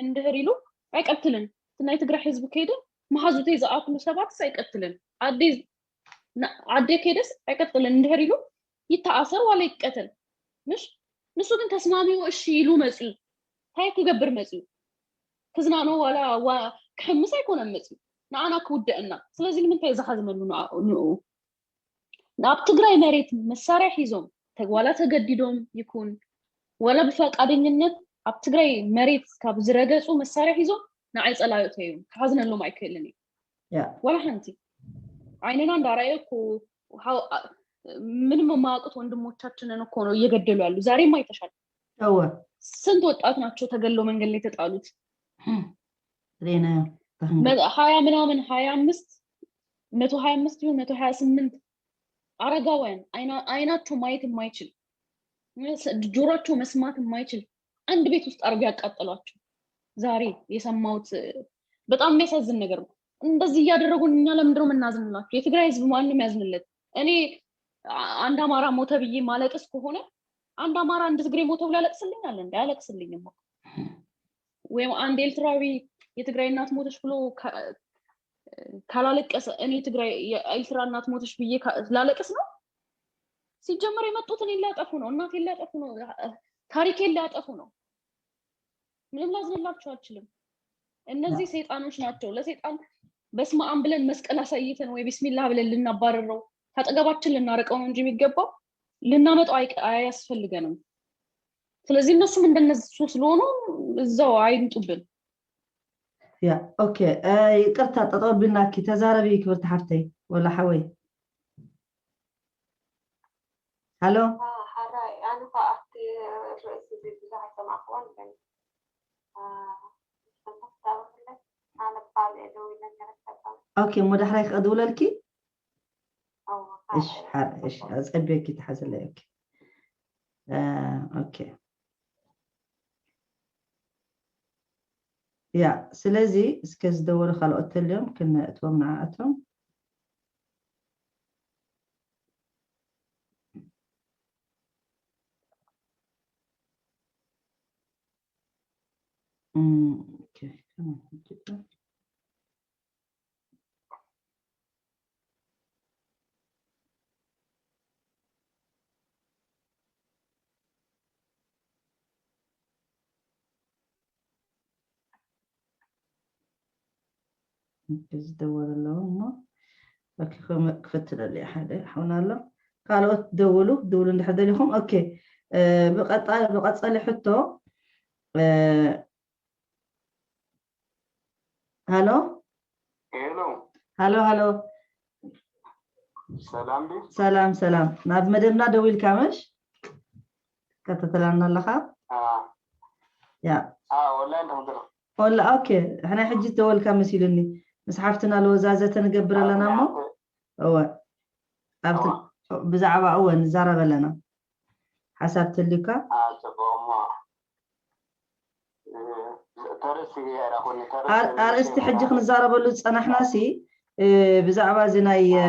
እንደህሪሉ አይቀጥልን ናይ ትግራይ ህዝብ ከይደ ማሐዙቴ ዘአክሉ ሰባት ሳይቀጥልን አዴ ከይደስ አይቀጥልን እንደህሪሉ يتعصر ولا يتقتل مش نسو كن تسمامي اش يلو مسيو هاي كيغبر مسيو كزنانو ولا كحمس يكون مسيو نانا كودئنا ስለዚህ ምን ተይዛሐዝመሉ ነው ናብ ትግራይ መሬት መሳሪያ ሒዞም ተግዋላ ተገዲዶም ይኩን ወላ በፈቃደኝነት ኣብ ትግራይ መሬት ካብ ዝረገጹ መሳሪያ ሒዞም ንዓይ ጸላዮት እዮም ካዝነሎም አይከልኒ ወላ ሓንቲ አይነና እንዳራየኩ ምንም ማያውቁት ወንድሞቻችንን እኮ ነው እየገደሉ ያሉ ዛሬም አይተሻል ስንት ወጣት ናቸው ተገለው መንገድ ላይ ተጣሉት ሬና ሀያ ምናምን 25 125 ይሁን 128 አረጋውያን አይናቸው ማየት የማይችል ጆሮአቸው መስማት የማይችል አንድ ቤት ውስጥ አርገው ያቃጠሏቸው ዛሬ የሰማሁት በጣም የሚያሳዝን ነገር ነው እንደዚህ ያደረጉን እኛ ለምንድነው መናዝንላችሁ የትግራይ ህዝብ ማንንም ያዝንለት እኔ አንድ አማራ ሞተ ብዬ ማለቅስ ከሆነ አንድ አማራ አንድ ትግሬ ሞተ ብላ ያለቅስልኛል እንዴ ያለቅስልኝም ወይም አንድ ኤርትራዊ የትግራይ እናት ሞተች ብሎ ካላለቀሰ እኔ ትግራይ የኤርትራ እናት ሞተች ብዬ ላለቅስ ነው ሲጀመር የመጡት እኔ ላጠፉ ነው እናቴ ላጠፉ ነው ታሪኬ ላጠፉ ነው ምንም ላዝንላችሁ አልችልም እነዚህ ሰይጣኖች ናቸው ለሰይጣን በስመ አብ ብለን መስቀል አሳይተን ወይ ቢስሚላህ ብለን ልናባረረው ታጠገባችን ልናረቀው ነው እንጂ የሚገባው ልናመጣው አያስፈልገንም ስለዚህ እነሱም እንደነሱ ስለሆኑ እዛው አይንጡብን ያ ኦኬ ይቅርታ ተጠብልና ኪ ተዛረቢ ክብርት ሓፍተይ ወላ ሓወይ ሃሎ حراي أنا فأخت رئيس الوزراء سمع أخوان كان أنا قال إدوي لنا اوكي مدحري قدوللكي أو ايش أصبيكي تحزل لك اوكي يا سلازي اسكز دور خلقت اليوم كنا اتوم معاتهم اوكي دور لهم اوكي كفت لي حدا حونا له قالوا دولوا لحد لهم اوكي بقى صالح حتى هالو هالو سلام ناب مدمنا دويل كامش كتتلنا لها يا والله اوكي احنا حجي دول كامس يلني مسحفتنا الوزازه نقبر لنا مو هو عرفت بزعبه اول نزرب لنا حسبت لك ارستي حجي نزرب له صنحنا سي بزعبه زناي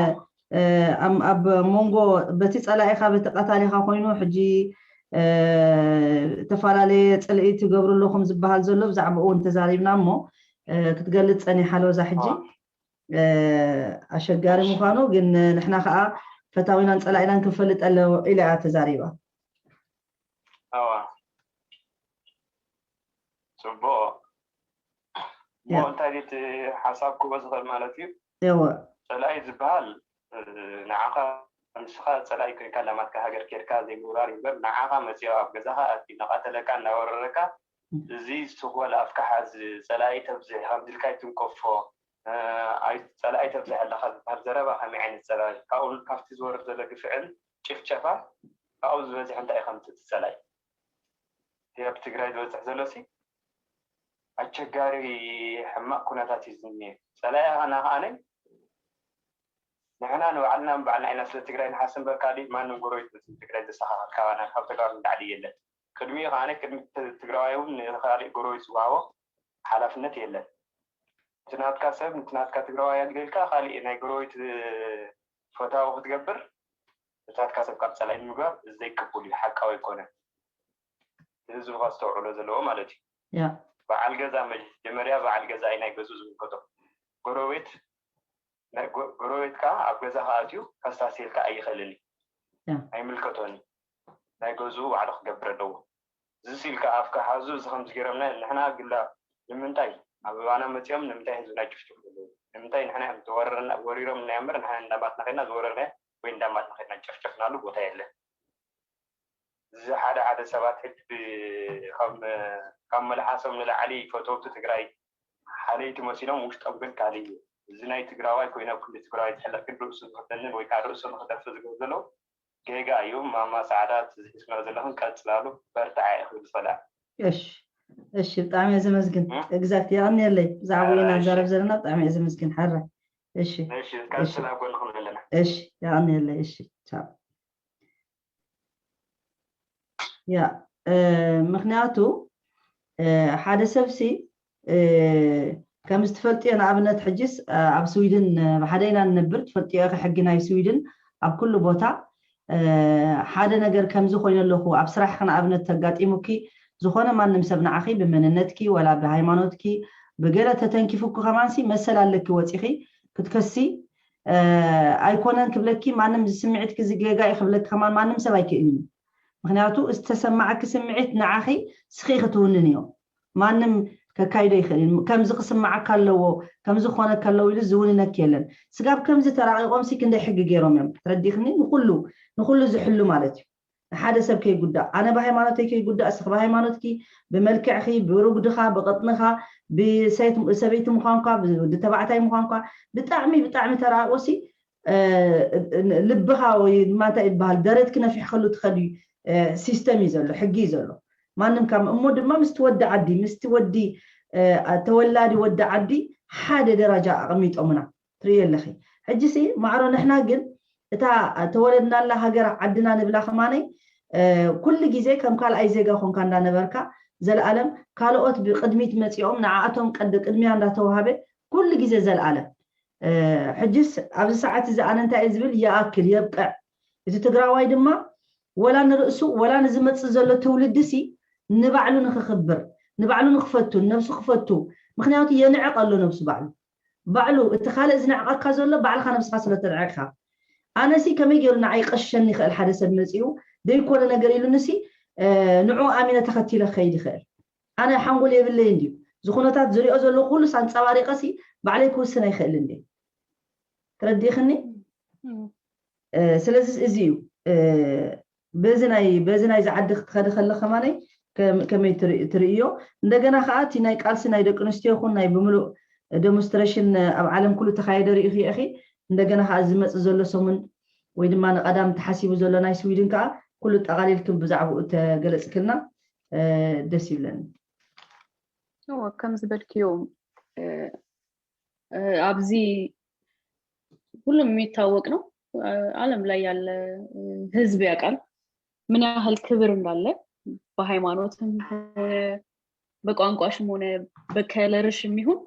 اب مونغو بتي صلايخه بتقتاليخه خوينو حجي تفعلالي صلئي تقبر لكم زبحال زلو بزعبه اون تزاريبنا مو كتقلت صني حلو ذا حجي اشغاري مخانو ግን نحنا خا فتاوينا نصلاينا نكفلط له الى تزاريبا صبو مو انتاديت حسابكم بزغل مالتي ايوا صلاي زبال نعاقه مسخه صلاي كلامات كهاجر كيركا زي غورار يبر نعاقه مسيا غزاها اتي نقتلك نوررك زي سوال افكحاز صلاي تبزي حمدلكاي تنكفو اي صلاي تبزي على خذ هرزربا خمي عين صلاي قاول كافتي زور زلق فعل شفشفا او زوزي عند اي خمسه صلاي هي بتقراي دوز زلوسي اتشغاري حما كناتاتي زني صلاي انا نحنا وعدنا بعنا عنا في تقراي نحسن بركالي ما نقروي تقراي دسخه كوانا خبتقار ندعلي يله كدمي غانه كدمي تقرايون خاري قروي سواو حلفنت يله تنات كاسب تنات كتقراي يقلكا خالي انا قروي فتاو تقبر تنات كاسب قصلاي نغا زي كبولي حقاوي يكون زو غاستوعو لزلو مالتي يا بعل غزا مجمريا بعل غزا اينا يغزو زكتو قرويت كا ابغزا هاتيو كاستاسيلكا اي خللي أي ملكتوني نايجوزو على خبرة دو زسيل كأفكار حازو زخم زكيرمنا نحنا قلنا لمنتاي أنا متيم نمتاي زنا جفتو نمتاي نحنا وريرم نعمر نحنا نبات نخينا زورنا وين نبات نخينا جفتنا له بوتايله زحدا عدا سبات كم الحاسم من العلي فتوت تجراي حالي تمثيلهم مش تقبل كالي زناي تجراوي كوينا كل تجراوي تحل كل رؤوس نخدنن ويكاد رؤوس نخدن في زلو كيجا يوم ما سعادات اسمه زلهم كاتسلالو برتاع يخذ صلاة ايش بطعم زمزقن اكزاكت يعني اللي زعوينا نزرب زلنا بطعم زمزقن حره ايش كاتسلا كون نخل لنا ايش يعني اللي ايش تشاب يا مخنياتو حدا سبسي كم استفلتي أنا أبنت حجس أب سويدن بحدينا نبر تفلتي أخي حقنا في سويدن أب كل بوتا حدا نجر كم زخون اللهو أب صراحة أنا أبنت تجات إموكي زخونة ما نمسبنا أخي بمننتكي ولا بهايمانوتكي بقولة تتنكي فوق خمانسي مثلا لك وتيخي كتكسي أيقونن قبلكي ما نمز سمعتك زجاجة قبلك كمان ما نمسب أيكيني مخنياتو استسمعك سمعت نعخي سخيختوننيو ما نم كايدي خلين كم زقسم معك كلو كم زخونه كلو يلزون نكيلن سقاب كم زتراقي قومسي كندي حق غيروم يم ترديخني نخلو زحلو مالتي حدا سب كي غدا انا بهايمانوتي كي غدا اسخ بهايمانوتكي بملكعخي برغدخا بقطنخا بسيت سبيت مخانكا بتبعتاي مخانكا بطعمي تراقوسي لبها وما انت يبال درت كنا في خلو تخلي سيستم يزلو حق يزلو ما نمكم أمود ما مستودع عدي تولادي ودع عدي حادة درجة أغميت أمنا تريال لخي حجسي معرو نحنا قل تولدنا الله هجر عدنا نبلا خماني كل جزء كم قال أي زيجا خون كان دانا بركة زل العالم قالوا أت بقدميت متيوم نعاتهم قد قدمي عند توهبه كل جزء زل العالم حجس عبد ساعات إذا أنا أنت إزبل يأكل يبقى إذا تقرأ وايد ما ولا نرأسو ولا نزمت زل تولدسي نبعلو نخبر نبعلو نخفتو نفسو خفتو مخنياتي ينعق له نفسو بعلو اتخال إذن عقاك كازولا بعلخا نفس خاصلة العقها أنا سي كما يقولنا عيقشني الحدث بنسيو دي يكون نقريلو نسي نعو آمينة تختي لخيدي خير أنا حنقول يبالي انديو زخونتات زري أزولو خلص عن صواري قسي بعليكو السنة يخيلني تردي خني سلسس إزيو بزناي زعد خد خماني كم تريو ندجنا خاطي ناي قالس ناي دق نستيو خون ناي بملو ديمونستريشن اب عالم كله تخايد ريخي اخي ندجنا خاز مص زلو سمن وي دما نقدام تحسيبو زلو ناي سويدن كا كله تقاليلكم بزعبو تغلصكلنا دس يبلن هو كم زبلكيوم ابزي ሁሉም የሚታወቅ ነው ዓለም ላይ ያለ ህዝብ ያውቃል ምን ያህል ክብር እንዳለ በሃይማኖትም በቋንቋሽም ሆነ በከለርሽም ይሁን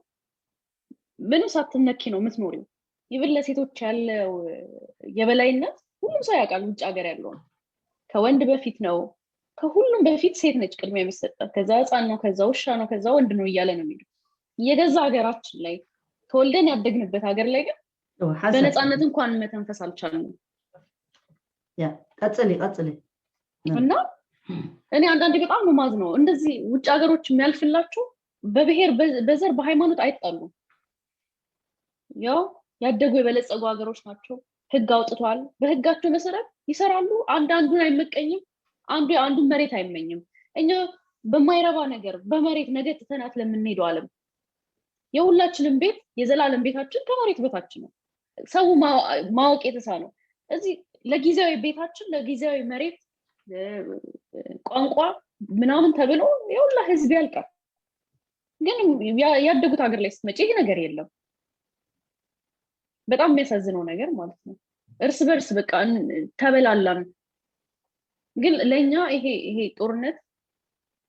ምን ሳትነኪ ነው የምትኖሪው ይብለ ሴቶች ያለው የበላይነት ሁሉም ሰው ያውቃል ውጭ ሀገር ያለው ከወንድ በፊት ነው ከሁሉም በፊት ሴት ነች ቅድሚያ የሚሰጣት ከዛ ህፃን ነው ከዛ ውሻ ነው ከዛ ወንድ ነው እያለ ነው የሚለው የገዛ ሀገራችን ላይ ተወልደን ያደግንበት ሀገር ላይ ግን በነፃነት እንኳን መተንፈስ አልቻልንም ያ ቀጥሊ እና እኔ አንዳንዴ በጣም ነው ማዝነው እንደዚህ ውጭ ሀገሮች የሚያልፍላችሁ በብሔር በዘር በሃይማኖት አይጣሉም ያው ያደጉ የበለጸጉ ሀገሮች ናቸው ህግ አውጥቷል በህጋቸው መሰረት ይሰራሉ አንዳንዱን አይመቀኝም አንዱን መሬት አይመኝም እኛ በማይረባ ነገር በመሬት ነገ ተተናት ለምንሄደው ዓለም የሁላችንም ቤት የዘላለም ቤታችን ከመሬት በታች ነው ሰው ማወቅ የተሳነው እዚህ ለጊዜያዊ ቤታችን ለጊዜያዊ መሬት ቋንቋ ምናምን ተብሎ የሁላ ህዝብ ያልቃል ግን ያደጉት ሀገር ላይ ስትመጪ ይሄ ነገር የለም በጣም የሚያሳዝነው ነገር ማለት ነው እርስ በርስ በቃ ተበላላን ግን ለኛ ይሄ ጦርነት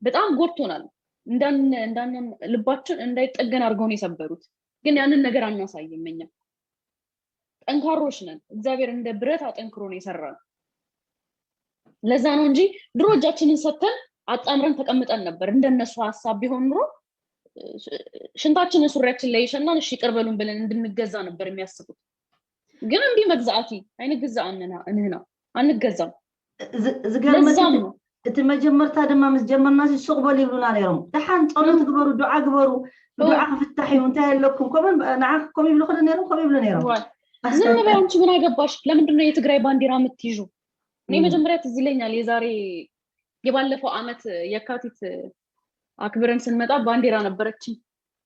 በጣም ጎድቶናል እንዳን ልባችን እንዳይጠገን አድርገው ነው የሰበሩት ግን ያንን ነገር አናሳይም እኛ ጠንካሮች ነን እግዚአብሔር እንደ ብረት አጠንክሮ ነው የሰራን ለዛ ነው እንጂ ድሮ እጃችንን ሰተን አጣምረን ተቀምጠን ነበር እንደነሱ ሐሳብ ቢሆን ኑሮ ሽንታችንን ሱሪያችን ላይ ይሸናን እሺ ቅርበሉን ብለን እንድንገዛ ነበር የሚያስቡት ግን እንዴ መግዛአቲ አይነ ግዛአንና እንህና አንገዛም ዝገርመት ለዛም ነው እቲ መጀመርታ ድማ ምስ ጀመርናሲ ሱቅ በል ይብሉና ነይሮም ደሓን ጸሎት ግበሩ ዱዓ ግበሩ ዱዓ ክፍታሕ እዩ እንታይ ያለኩም ኮመን ንዓኩም ይብሉ ከለ ነይሮም ኮም ይብሉ ነይሮም ዝም በይ አንቺ ምን አገባሽ ለምንድን ነው የትግራይ ባንዲራ የምትይዙ እኔ መጀመሪያ ትዝ ይለኛል የዛሬ የባለፈው አመት የካቲት አክብረን ስንመጣ ባንዲራ ነበረችኝ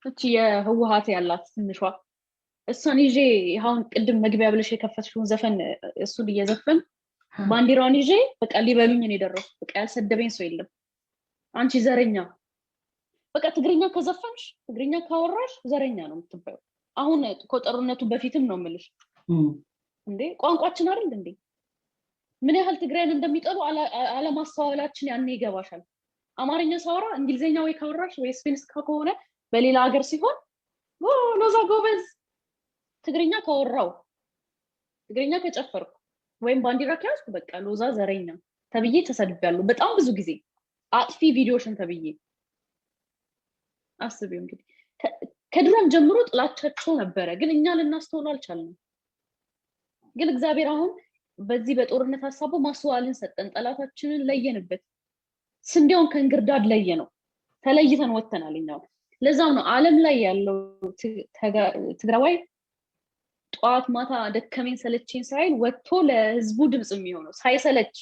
እቺ የህወሓት ያላት ትንሿ እሷን ይዤ አሁን ቅድም መግቢያ ብለሽ የከፈትሽውን ዘፈን እሱን እየዘፈን ባንዲራውን ይዤ በቃ ሊበሉኝ ነው የደረሱ በቃ ያልሰደበኝ ሰው የለም አንቺ ዘረኛ በቃ ትግርኛ ከዘፈንሽ ትግርኛ ካወራሽ ዘረኛ ነው የምትባዩ አሁን ከጦርነቱ በፊትም ነው የምልሽ እንዴ ቋንቋችን አይደል እንዴ ምን ያህል ትግራይን እንደሚጠሉ አለማስተዋላችን ያኔ ይገባሻል አማርኛ ሳወራ እንግሊዘኛ ወይ ካወራሽ ወይ ስፔንስ ከሆነ በሌላ ሀገር ሲሆን ሎዛ ጎበዝ ትግርኛ ካወራው ትግርኛ ከጨፈርኩ ወይም ባንዲራ ከያዝኩ በቃ ሎዛ ዘረኛ ተብዬ ተሰድቤያለሁ በጣም ብዙ ጊዜ አጥፊ ቪዲዮሽን ተብዬ አስቢው እንግዲህ ከድሮም ጀምሮ ጥላቻቸው ነበረ ግን እኛ ልናስተውል አልቻልንም ግን እግዚአብሔር አሁን በዚህ በጦርነት ሐሳቡ ማስተዋልን ሰጠን ጠላታችንን ለየንበት ስንዴውን ከእንግርዳድ ለየነው ተለይተን ወተናል እኛው ለዛው ነው ዓለም ላይ ያለው ትግራዋይ ጧት ማታ ደከመኝ ሰለቸኝ ሳይል ወጥቶ ለህዝቡ ድምጽ የሚሆነው ሳይሰለች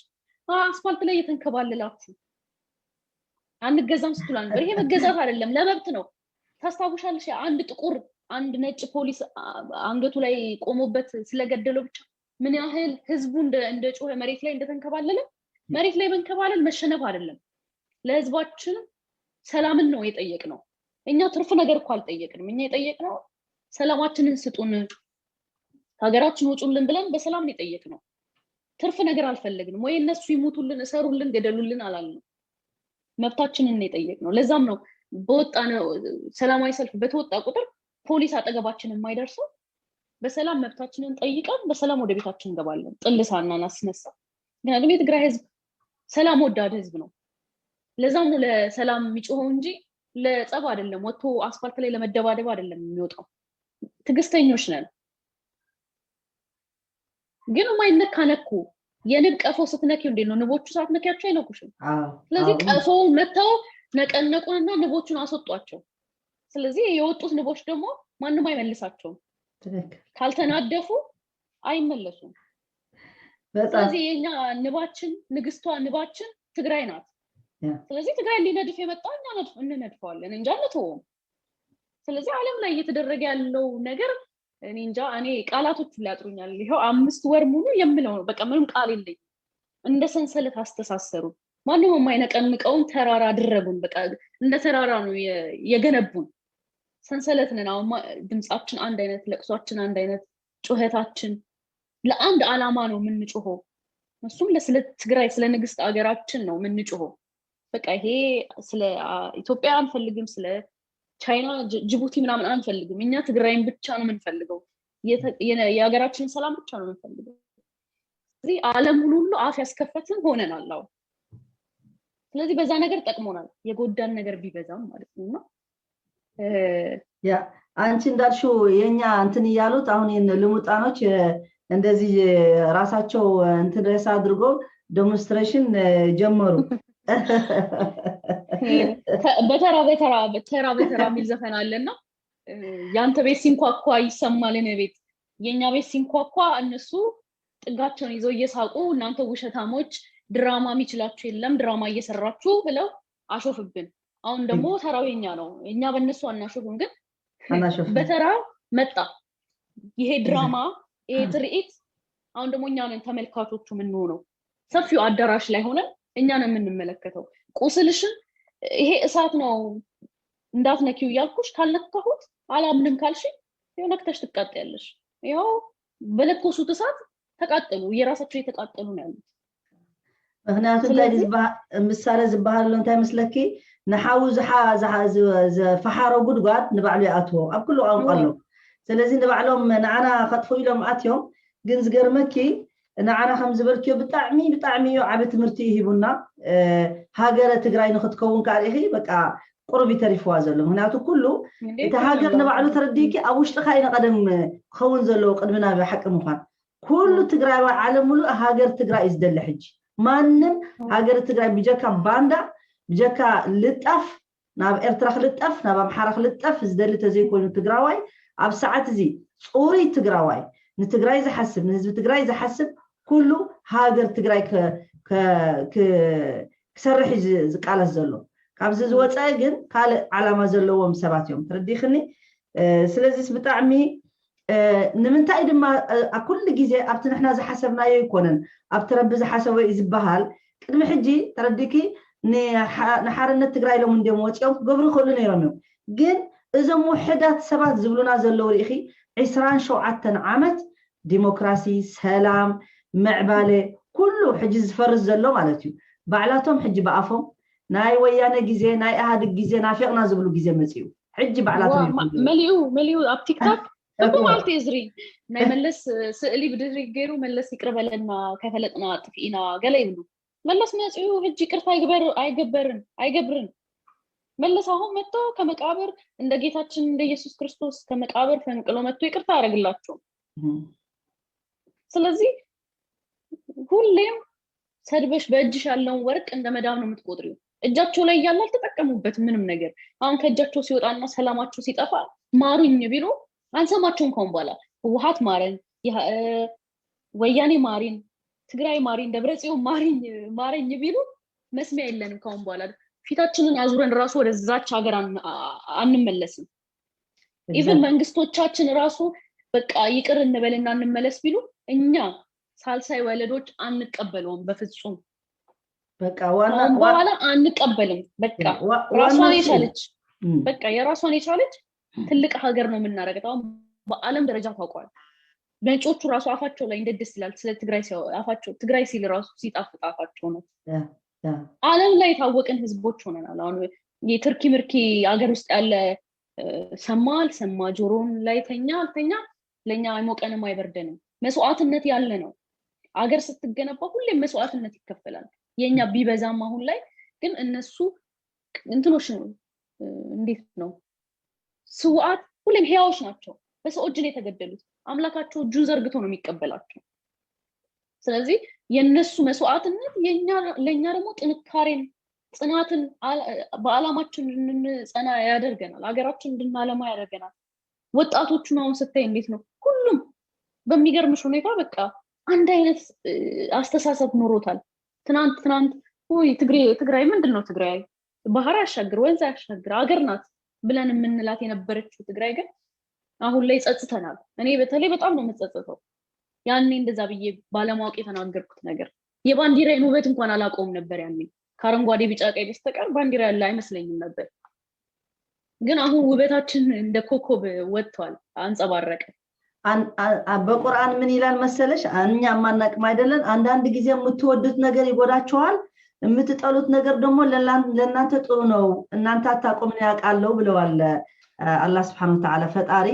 አስፋልት ላይ የተንከባለላችሁ አንገዛም ስትላል ይሄ መገዛት አይደለም ለመብት ነው ታስታውሻለሽ አንድ ጥቁር አንድ ነጭ ፖሊስ አንገቱ ላይ ቆሞበት ስለገደለው ብቻ ምን ያህል ህዝቡ እንደ ጮኸ መሬት ላይ እንደተንከባለለ መሬት ላይ መንከባለል መሸነፍ አይደለም ለህዝባችን ሰላምን ነው የጠየቅነው እኛ ትርፍ ነገር እኮ አልጠየቅንም እኛ የጠየቅነው ሰላማችንን ስጡን ሀገራችን ወጪልን ብለን በሰላም ነው የጠየቅነው ትርፍ ነገር አልፈለግንም ወይ እነሱ ይሞቱልን እሰሩልን ገደሉልን አላልንም መብታችንን ነው የጠየቅነው ለዛም ነው በወጣነው ሰላማዊ ሰልፍ በተወጣ ቁጥር ፖሊስ አጠገባችን የማይደርሰው በሰላም መብታችንን ጠይቀን በሰላም ወደ ቤታችን እንገባለን ጥልሳና እናስነሳ ምክንያቱም የትግራይ ህዝብ ሰላም ወዳድ ህዝብ ነው ለዛም ነው ለሰላም የሚጮኸው እንጂ ለጸብ አይደለም ወጥቶ አስፋልት ላይ ለመደባደብ አይደለም የሚወጣው ትግስተኞች ነን ግን ማይነካ ነኩ የንብ ቀፎ ስትነኪው እንዴት ነው ንቦቹ ሳትነኪያቸው አይነኩሽም ስለዚህ ቀፎ መተው ነቀነቁና ንቦቹን አስወጧቸው ስለዚህ የወጡት ንቦች ደግሞ ማንንም አይመልሳቸውም ካልተናደፉ አይመለሱም ስለዚህ የኛ ንባችን ንግስቷ ንባችን ትግራይ ናት ስለዚህ ትግራይ ሊነድፍ የመጣ እኛ እንነድፈዋለን እንጂ አንተውም ስለዚህ ዓለም ላይ እየተደረገ ያለው ነገር እኔ እንጃ እኔ ቃላቶቹ ሊያጥሩኛል ይሄው 5 ወር ሙሉ የምለው ነው በቃ ምንም ቃል የለኝ እንደ ሰንሰለት አስተሳሰሩ ማንንም የማይነቀንቀውን ተራራ አደረጉን በቃ እንደ ተራራ ነው የገነቡን ሰንሰለት ነን አሁን ድምጻችን አንድ አይነት ለቅሷችን አንድ አይነት ጩኸታችን ለአንድ ዓላማ ነው የምንጮኸው እሱም ስለ ትግራይ ስለ ንግስት አገራችን ነው የምንጮኸው በቃ ይሄ ስለ ኢትዮጵያ አንፈልግም ስለ ቻይና ጅቡቲ ምናምን አንፈልግም እኛ ትግራይን ብቻ ነው የምንፈልገው የሀገራችን ሰላም ብቻ ነው የምንፈልገው ስለዚህ ዓለም ሁሉ አፍ ያስከፈትን ሆነናል አሁን ስለዚህ በዛ ነገር ጠቅሞናል የጎዳን ነገር ቢበዛም ማለት ነውና ያ አንቺ እንዳልሽው የኛ እንትን ይያሉት አሁን ለሙጣኖች እንደዚህ ራሳቸው እንትን ረሳ አድርጎ ዴሞንስትሬሽን ጀመሩ በተራ የሚል ዘፈን አለና ያንተ ቤት ሲንኳኳ ይሰማል እኔ ቤት የኛ ቤት ሲንኳኳ እነሱ ጥጋቸውን ይዘው እየሳቁ እናንተ ውሸታሞች ድራማ የሚችላችሁ የለም ድራማ እየሰራችሁ ብለው አሾፍብን አሁን ደግሞ ተራውኛ ነው እኛ በእነሱ አናሾፍም ግን በተራ መጣ ይሄ ድራማ ይሄ ትርኢት አሁን ደግሞ እኛ ነን ተመልካቾቹ ምን ሆነው ሰፊው አዳራሽ ላይ ሆነን እኛ ነን የምንመለከተው ቁስልሽን ይሄ እሳት ነው እንዳትነኪው ያልኩሽ ካልነካሁት አላምንም ካልሽ የነክተሽ ትቃጠያለሽ ይሄው በለኮሱት እሳት ተቃጠሉ የራሳቸው የተቃጠሉ ነው ያሉት ምክንያቱም ታዲያ ምሳሌ ዝባሃል ሎ እንታይ መስለኪ ንሓው ዝፈሓሮ ጉድጓድ ንባዕሉ ይኣትዎ ኣብ ኩሉ ቋንቋሎ ስለዚ ንባዕሎም ንዓና ከጥፉ ኢሎም ኣትዮም ግን ዝገርመኪ ንዓና ከም ዝበልክዮ ብጣዕሚ ዓብ ትምህርቲ ይሂቡና ሃገረ ትግራይ ንክትከውን ካልኢኺ በቃ ቁርቢ ተሪፍዋ ዘሎ ምክንያቱ ኩሉ እቲ ሃገር ንባዕሉ ተረዲኪ ኣብ ውሽጥኻ ኢና ቀደም ክኸውን ዘለዎ ቅድምና ብሓቂ ምኳን كل تجراي وعالم ملو هاجر تجراي إزدل حج مانن هاجر تجراي بجاكا باندا بجاكا لطف ناب إرتراخ لطف ناب محرخ لطف إزدل تزي كل تجراي عب ساعات زي صوري تجراي نتجراي إذا حسب نسبة تجراي إذا حسب كله هاجر تجراي ك كسرح زقال الزلو كابز زوات أجن قال على ما زلوهم سبات يوم تردي خني سلازيس بتاعمي نمنتاي دما كل جزء أبت نحنا زي حسبنا يكونن أبت رب زي حسب إزبهال قدم حجي ترديكي نحارنا تجراي لهم من ديموت يوم قبل خلنا يرميهم جن إذا موحدات سبات زبلنا زلوا ريخي عسران شوعتن عمت ديمقراطي سلام معبالة كله حجز فرز زلوا مالتيو بعلاتهم حجي بقفهم ناي ويانا جزء ناي أحد الجزء نافقنا زبلوا جزء مسيو حجي بعلاتهم مليو أب تيك توك أبو مالتي إزري ناي ملس سألي بدري غيرو ملس يقرب لنا كفلتنا تفقينا قال يبدو ملس مسيو حجي كرتا አይገብርን መለሳሁን መጥቶ ከመቃብር እንደ ጌታችን እንደ ኢየሱስ ክርስቶስ ከመቃብር ፈንቅሎ መጥቶ ይቅርታ ያደርግላችሁ ስለዚህ ሁሌም ሰድበሽ በእጅሽ ያለውን ወርቅ እንደ መዳብ ነው የምትቆጥሪው እጃቸው ላይ ያለ አልተጠቀሙበት ምንም ነገር አሁን ከእጃቸው ሲወጣና ሰላማቸው ሲጠፋ ማሩኝ ቢሉ አንሰማቸውም ከሆነ ውሃት ማረን ወያኔ ማሪን ትግራይ ማሪን ደብረጽዮን ማሪኝ ቢሉ መስሚያ የለንም ከሆነ በኋላ ፊታችንን አዙረን ራሱ ወደዛች ሀገር አንመለስም ኢቭን መንግስቶቻችን ራሱ በቃ ይቅር እንበልና እንመለስ ቢሉ እኛ ሳልሳይ ወለዶች አንቀበለውም በፍጹም በቃ ዋና አንቀበልም በቃ ራሷን የቻለች በቃ የራሷን የቻለች ትልቅ ሀገር ነው የምናረጋው በአለም ደረጃ ታውቋል በእንጮቹ ራሱ አፋቸው ላይ እንደደስ ይላል ስለ ትግራይ አፋቸው ትግራይ ሲል ራሱ ሲጣፍጥ አፋቸው ነው ዓለም ላይ ታወቀን ህዝቦች ሆነናል አሁን የቱርኪ ምርኪ ሀገር ውስጥ ያለ ሰማ ጆሮን ላይ ተኛ ለኛ አይሞቀንም አይበርደንም መስዋዕትነት ያለ ነው ሀገር ስትገነባ ሁሌም መስዋዕትነት ይከፈላል የኛ ቢበዛም አሁን ላይ ግን እነሱ እንትኖች ነው እንዴት ነው ስዋዕት ሁሌም ህያዎች ናቸው በሰው እጅ ላይ የተገደሉት አምላካቸው እጁን ዘርግቶ ነው የሚቀበላቸው ስለዚህ የነሱ መስዋዕትነት ለኛ ደግሞ ጥንካሬን ጽናትን በአላማችን እንጸና ያደርገናል ሀገራችን እንድናለማ ያደርገናል ወጣቶቹን አሁን ስታይ እንዴት ነው ሁሉም በሚገርምሽ ሁኔታ በቃ አንድ አይነት አስተሳሰብ ኖሮታል ትናንት ወይ ትግራይ ምንድነው ትግራይ ባህር ያሻግር ወንዝ ያሻግር ሀገር ናት ብለን የምንላት የነበረችው ትግራይ ግን አሁን ላይ ጸጽተናል እኔ በተለይ በጣም ነው መጸጸተው ያኔ እንደዛ ብዬ ባለማወቅ የተናገርኩት ነገር የባንዲራዬን ውበት እንኳን አላቆም ነበር ያኔ ካረንጓዴ ቢጫ ቀይ በስተቀር ባንዲራ ያለ አይመስለኝም ነበር ግን አሁን ውበታችን እንደ ኮኮብ ወጥቷል አንጸባረቀ በቁርአን ምን ይላል መሰለሽ እኛ ማናቅም አይደለን አንዳንድ ጊዜ የምትወዱት ነገር ይጎዳችኋል የምትጠሉት ነገር ደግሞ ለእናንተ ጥሩ ነው እናንተ አታቆምን ያቃለው ብለዋል አላህ Subhanahu Wa Ta'ala ፈጣሪ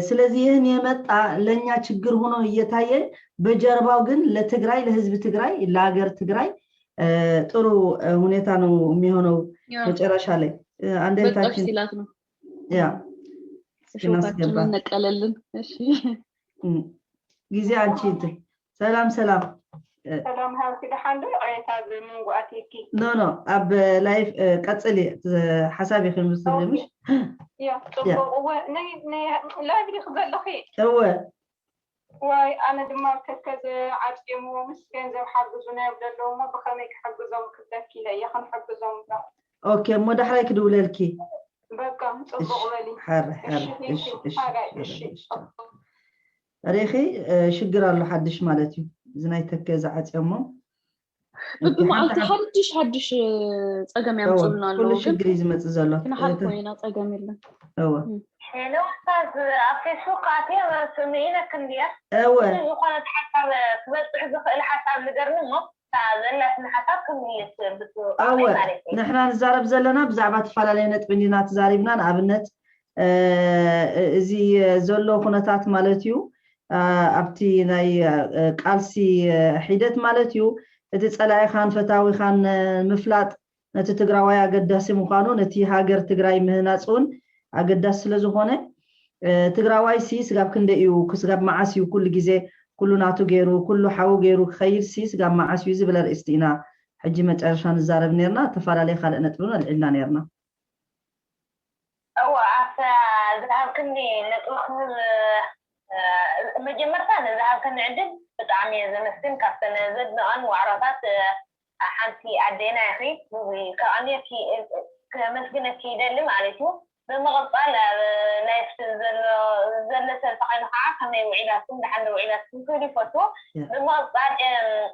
ስለዚህ ይህን የመጣ ለኛ ችግር ሆኖ እየታየ በጀርባው ግን ለትግራይ ለህዝብ ትግራይ ለሀገር ትግራይ ጥሩ ሁኔታ ነው የሚሆነው መጨረሻ ላይ አንደታችን ሲላት ነው ያ ሾታችንን ነቀለልን እሺ ጊዜ አንቺ ሰላም ሰላም هاوكي دحانده ايتا من قاتيكي نو اب لايف قصلي حسابي خمس مش يا هو ني لا بدي خبر لخي هو واي انا دما كذا عاجمو مسكين زي حجزونا يبدلو ما بخميك حجزهم كذاكي لا يخن حجزهم اوكي مو دحريك دوللكي بقى صبغ ولي حر ريخي شجر الله حدش مالتي زناي تكز عصمم بمعلت حدش صقم يمصلنا له كل شجر يزمص زلو كنا حق وينا صقم يلا هو حلو استاذ في سوق عتيه سمينا كنديا هو يقول تحصل تبصح زخل حساب نقرنو فازلنا حساب كميه بتو نحن نزارب زلنا بزعبه تفلالي نطبندينا تزاربنا نابنت ازي زلو خناتات مالتيو ابتي ناي قالسي حيدت مالتيو እቲ ጸላይ ኻን ፈታዊ ኻን ምፍላጥ ነቲ ትግራዋይ አገዳሲ ምዃኑ ነቲ ሃገር ትግራይ ምህናጹን አገዳሲ ስለዝኾነ ትግራዋይ ሲ ስጋብ ክንደዩ ክስጋብ ማዓሲዩ ኩሉ ግዜ كله ناتو غيرو كله حاو غيرو خير سيس جمع عسويز بلا رئيستينا حجي مجرشان الزارب نيرنا تفارالي خالق نتبلونا العلنا نيرنا أو عفا ذهب كني نتوخذ مجمرتان ذهب كني عدد بتعني زمستين كاستن زدنا أن وعرفات حنتي عدينا أخي كأني في كمسكنة كيدا اللي معرفه بالمغلطة لا يفتزل سلطعين حاعة كما يوعيلاتكم لحن يوعيلاتكم كل فتو بالمغلطة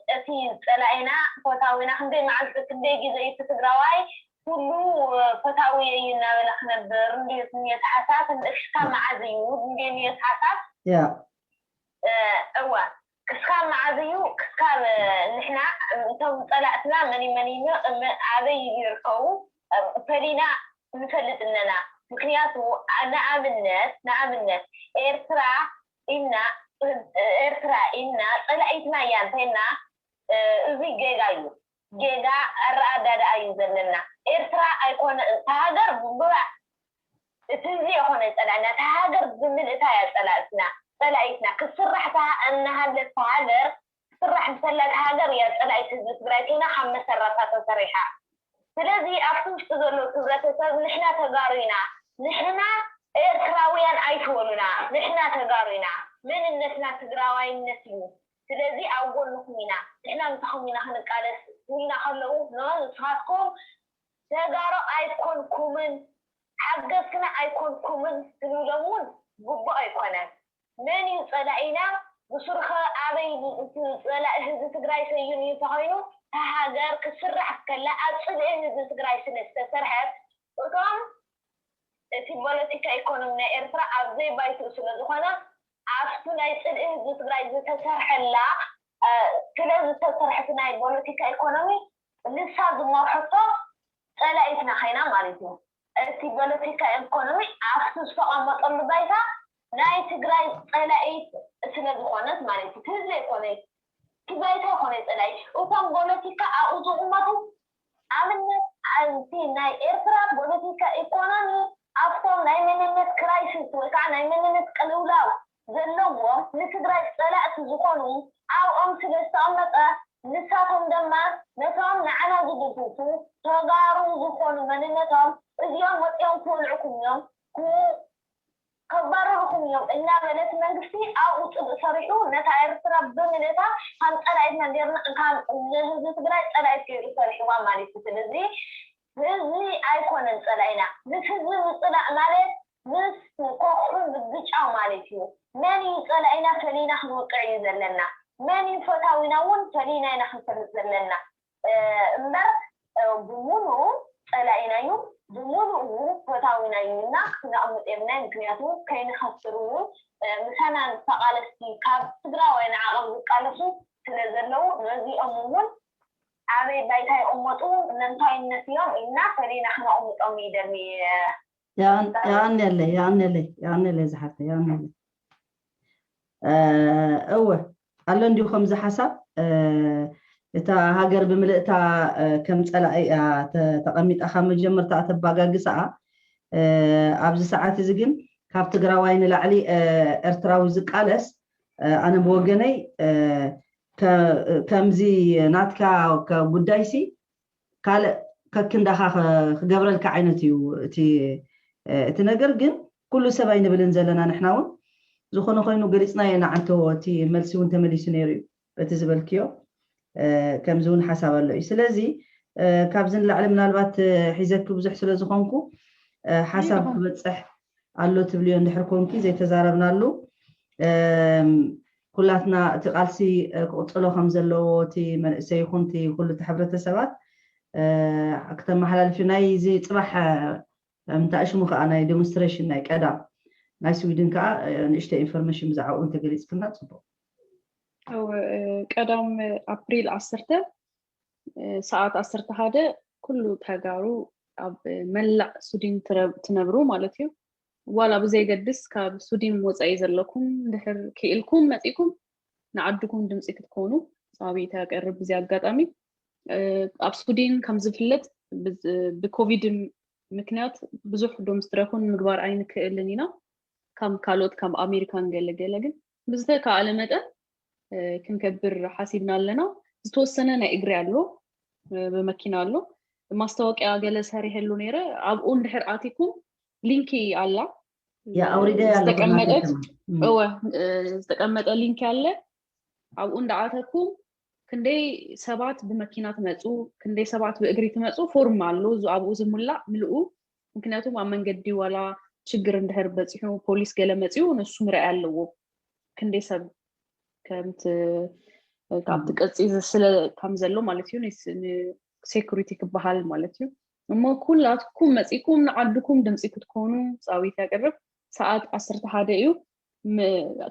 أتي سلعينا فتاوينا خندي معزك كندي زي تتقراواي كله فتاوينا لحنا برندي سنية حساس الإشكال مع زيود مدينية حساس أوه كسكال مع زيو كسكال نحنا طلعتنا مني علي يركو فرينا نفلت إننا مكنياتو نعم الناس إرترا إنا طلعت ما يانتنا زي جيجا الرادة أيزلنا إرترا أيكون تهاجر ببع تنزي هنا طلعنا تهاجر ضمن إتايا طلعتنا كسرحتها أنها للتهاجر سرح مثلا هاجر يا طلعت الزبراتينا 5 سرطات صريحة فلذي أفتوش تقولوا كبرتساب نحنا تقارينا نحنا إرتراويان أيتولنا نحنا تقارينا من النسنا تقراوين نسلو فلذي أقول لكمنا نحنا نتخمينا هنقالس وينا خلو نصفاتكم تقارو أيكون كومن حقسنا أيكون كومن تنولمون قبو أيكونا من يصلعينا بصرخة عبين صلع هزي تقراي سيوني تخينو هاجر كسرح كلا أصل إن تقراي سنستسرحت وكم في بوليتيكا إيكونوميا إرترا أبزي بايت أصول زخنا عفتنا يصل إن تقراي تسرح لا كلا تسرحت ناي بوليتيكا إيكونومي لسه ما حطه لا إثنا خينا مالتنا في بوليتيكا إيكونومي عفتوش فقط أمر بايتا ناي تقراي طلعت سنة زخنات مالتي تزلي كوني كبايتها كوني طلعت وكم بوليتيكا أعوذ أمته عملنا أنتي ناي إرترا بوليتيكا إيكونومي أفتو ناي مننت كرايسيس وكا ناي مننت قلولاو زلوهم نتقراي طلعت زخنو أو أم سلسة أمتا نساتهم دما نتهم نعنا زدوتو تغارو زخنو مننتهم إذيهم وطيهم كونعكم يوم كبرهم يوم إننا بلت منقسي أو صريحو نتعرف ربنا نتا كان طلعتنا ديرنا كان نجد تقرأ طلعت كيري صريحوا مالي تتلزي نزي أيكون طلعنا نتهزم طلع مالي نس كوخون بالبجع مالي فيه ماني طلعنا فلينا حنوقع يزلنا ماني فتاوينا ون فلينا نحن فلزلنا مر بمونو طلعنا يوم بمولو فتاوينا يمنا نعمل إبناء مكنياتو كاين خسرون مثلا تقالستي كاب تقراوين عقب قالسو تنزلو نزي أمون عبي بايتاي أمتو ننتاي النسيام إنا فرينا حنا أمت أمي درمي يا عني اللي زحفة يا عني أوه قالوا نديو 5 حسب إتا هاجر بملئتا كم تسأل تقميت أخا مجمر تأتباقا قسعة أبز ساعات زقن كاب تقراوين لعلي ارتراوي زقالس أنا بوغني كمزي ناتكا كبودايسي قال ككندخا قبل الكعينتي تنقر قن كل سبعين بلنزلنا نحناون زخونو خينو قريسنا ينعنتو تي ملسيون تملي سينيريو بتزبالكيو كم زون حساب الله سلازي كابزن العلم نالبات حيزك بزح سلازخونكو حساب بتصح علو تبليون نحركونكي زي تزاربنا له كلاتنا تقالسي قطلو خمزلو تي منسي خونتي كل تحبرت سبات اكثر محل فيناي زي صباح متاش مخ انا ديمونستريشن ناي قدا ناي سويدن كا نشتا انفورميشن مزعو انت قليت كنا تصبو أو قدام أبريل 10 ساعات 10 هذا كله تجارو أب ملأ سودين تنبرو مالتيو ولا بزي قدس كاب سودين موزعي زلكم دحر كيلكم متيكم نعدكم دمسك تكونوا صابي تقرب زي أقطامي أب سودين كم زفلت بكوفيد مكنات بزح دومستراكون مقبار عين كإلنينا كم كالوت كم أمريكان جل بزده كعلامات ክንከብር ሓሲብና ኣለና ዝተወሰነ ናይ እግሪ ኣሎ በመኪና ኣሎ ማስታወቂያ ገለ ሰሪሕሉ ነይረ ኣብኡ እንድሕር ኣቲኩም ሊንኪ ኣላ ያ አውሪደ ያለ ዝተቀመጠ ሊንክ አለ ኣብኡ እንዳኣተኩም ክንደይ ሰባት በመኪና ትመጹ ክንደይ ሰባት በእግሪ ትመጹ ፎርም አሉ ኣብኡ ዝሙላእ ምልኡ ምክንያቱም ኣብ መንገዲ ወላ ችግር እንድሕር በጽሑ ፖሊስ ገለ መጽኡ ነሱ ምርኣይ ኣለዎ ክንደይ ሰብ ከምት ካብቲ ቅጽ ስለ ከም ዘሎ ማለት እዩ ሴኩሪቲ ክበሃል ማለት እዩ እሞ ኩላትኩም መጽኢኩም ንዓድኩም ድምጽ ክትኮኑ ጻዊት ያቀርብ ሰዓት 11 እዩ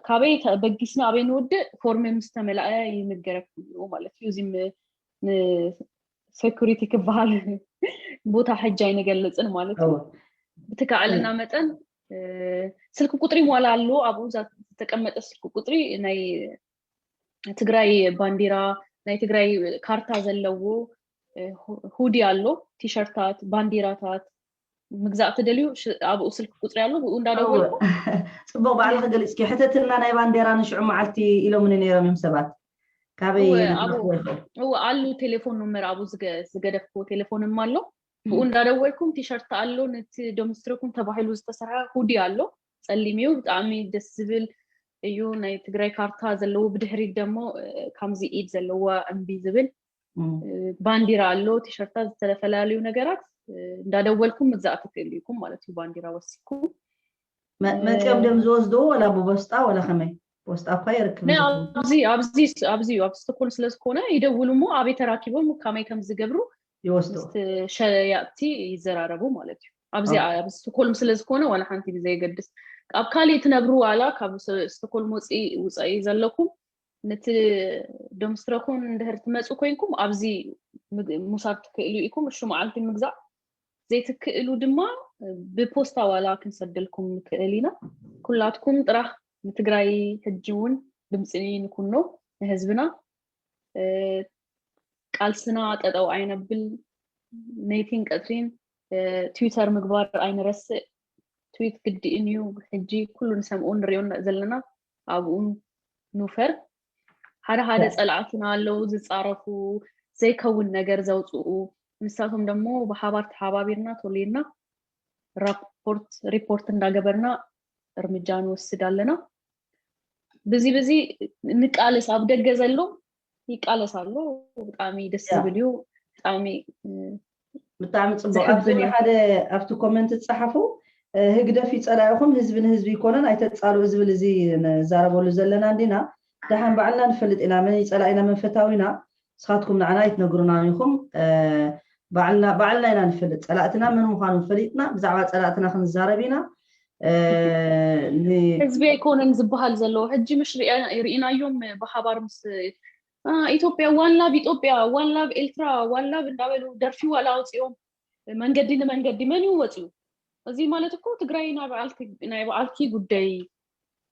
ካበይ በጊስና ኣበይ ንወድእ ፎርም ምስተመላኣ ይንገረኩም ማለት እዩ እዚ ሴኩሪቲ ክበሃል ቦታ ሕጃ ይነገለጽን ማለት እዩ ብትካዕልና መጠን ስልክ ቁጥሪ ሞላ ኣሎ ኣብኡ ተቀመጠ ስልክ ቁጥሪ ናይ ትግራይ ባንዲራ ናይ ትግራይ ካርታ ዘለዎ ሁዲ አሎ ቲሸርታት ባንዲራታት ምግዛእ ተደልዩ ኣብኡ ስልክ ቁጥሪ አሎ ብኡ እንዳደወልኩ ጽቡቅ በዓል ከገልጽኪ ሕተትና ናይ ባንዲራ ንሽዑ መዓልቲ ኢሎም ነይሮም ሰባት ካበይ او አሉ ቴሌፎን ነምበር አቡ ዝገደፍኩ ቴሌፎንም አሎ ብኡ እንዳደወልኩም ቲሸርት አሎ ነት ዶምስትሮኩም ተባሂሉ ዝተሰርሐ ሁዲ አሎ ጸሊሚው ብጣዕሚ ደስ ዝብል እዩ ናይ ትግራይ ካርታ ዘለዎ ብድሕሪት ደሞ ከምዚ ኢድ ዘለዎ እምቢ ዝብል ባንዲራ አሎ ቲሸርታት ዝተፈላልዩ ነገራት እንዳደወልኩም ምግዛእ ትክእልኩም ማለት እዩ ባንዲራ ወሲኩም መጥቶም ደም ዝወስዶ ወላ በፖስታ ወላ ከመይ ፖስታ ፋይርክም ኣብዚ ስቶኮልም ስለዝኮነ ይደውሉሞ ኣበይ ተራኪቦም ከመይ ከም ዝገብሩ ይወስዶ ሸያጥቲ ይዘራረቡ ማለት እዩ ኣብዚ ስቶኮልም ስለዝኮነ ወላ ሓንቲ ግዜ ይገድስ ኣብ ካሊ ትነብሩ ዋላ ካብ ስቶኮልም ወፃኢ ዘለኩም ነቲ ዶምስትሮኩን እንድሕር ትመጹ ኮይንኩም ኣብዚ ሙሳብ ትክእሉ ኢኩም እሹ መዓልቲ ምግዛእ ዘይትክእሉ ድማ ብፖስታ ዋላ ክንሰደልኩም ክእሊና ኩላትኩም ጥራህ ንትግራይ ሕጂውን ድምጽኒ ንኩኖ ንህዝብና ቃልስና ጠጠው አይነብል ነይቲን ቀጥሪን ትዊተር ምግባር አይነረስእ ትዊት ግድእንዩ ሕጂ ኩሉን ሰምዑን ሪዮን ዘለና ኣብኡን ኑፈር ሓደ ጸልዓትና አለው ዝጻረፉ ዘይከውን ነገር ዘውጽኡ ንሳቶም ደሞ በሓባር ተሓባቢርና ቶሌና ሪፖርት እንዳገበርና እርምጃ እንወስዳለና በዚ ንቃለስ ኣብ ደገ ዘሎ ይቃለሳሉ ብጣዕሚ ደስ ዝብል እዩ ብጣዕሚ ጽቡቅ ኣብዚ ሓደ ኣብቲ ኮሜንት ጻሓፉ ህግደፍ ይጸላይኹም ህዝቢ ንህዝቢ ይኮነን ኣይተጻሉ ዝብል እዚ ዛረበሉ ዘለና እንዲና دحين بعلنا نفلت إلى من يصلينا من فتاوينا سخاتكم معنا يتنقرنا عليكم بعلنا إلى نفلت صلاتنا من مخان فليتنا بزعوات صلاتنا خن الزاربينا حزبي يكون نزبها لزلو حجي مش رئينا يوم بحبار مس إثيوبيا وان لا بإثيوبيا وان لا بإلترا وان لا بندابلو درفي ولا أوتيوم من قدي من يوتيو زي مالتكو تقرأينا بعالكي قدي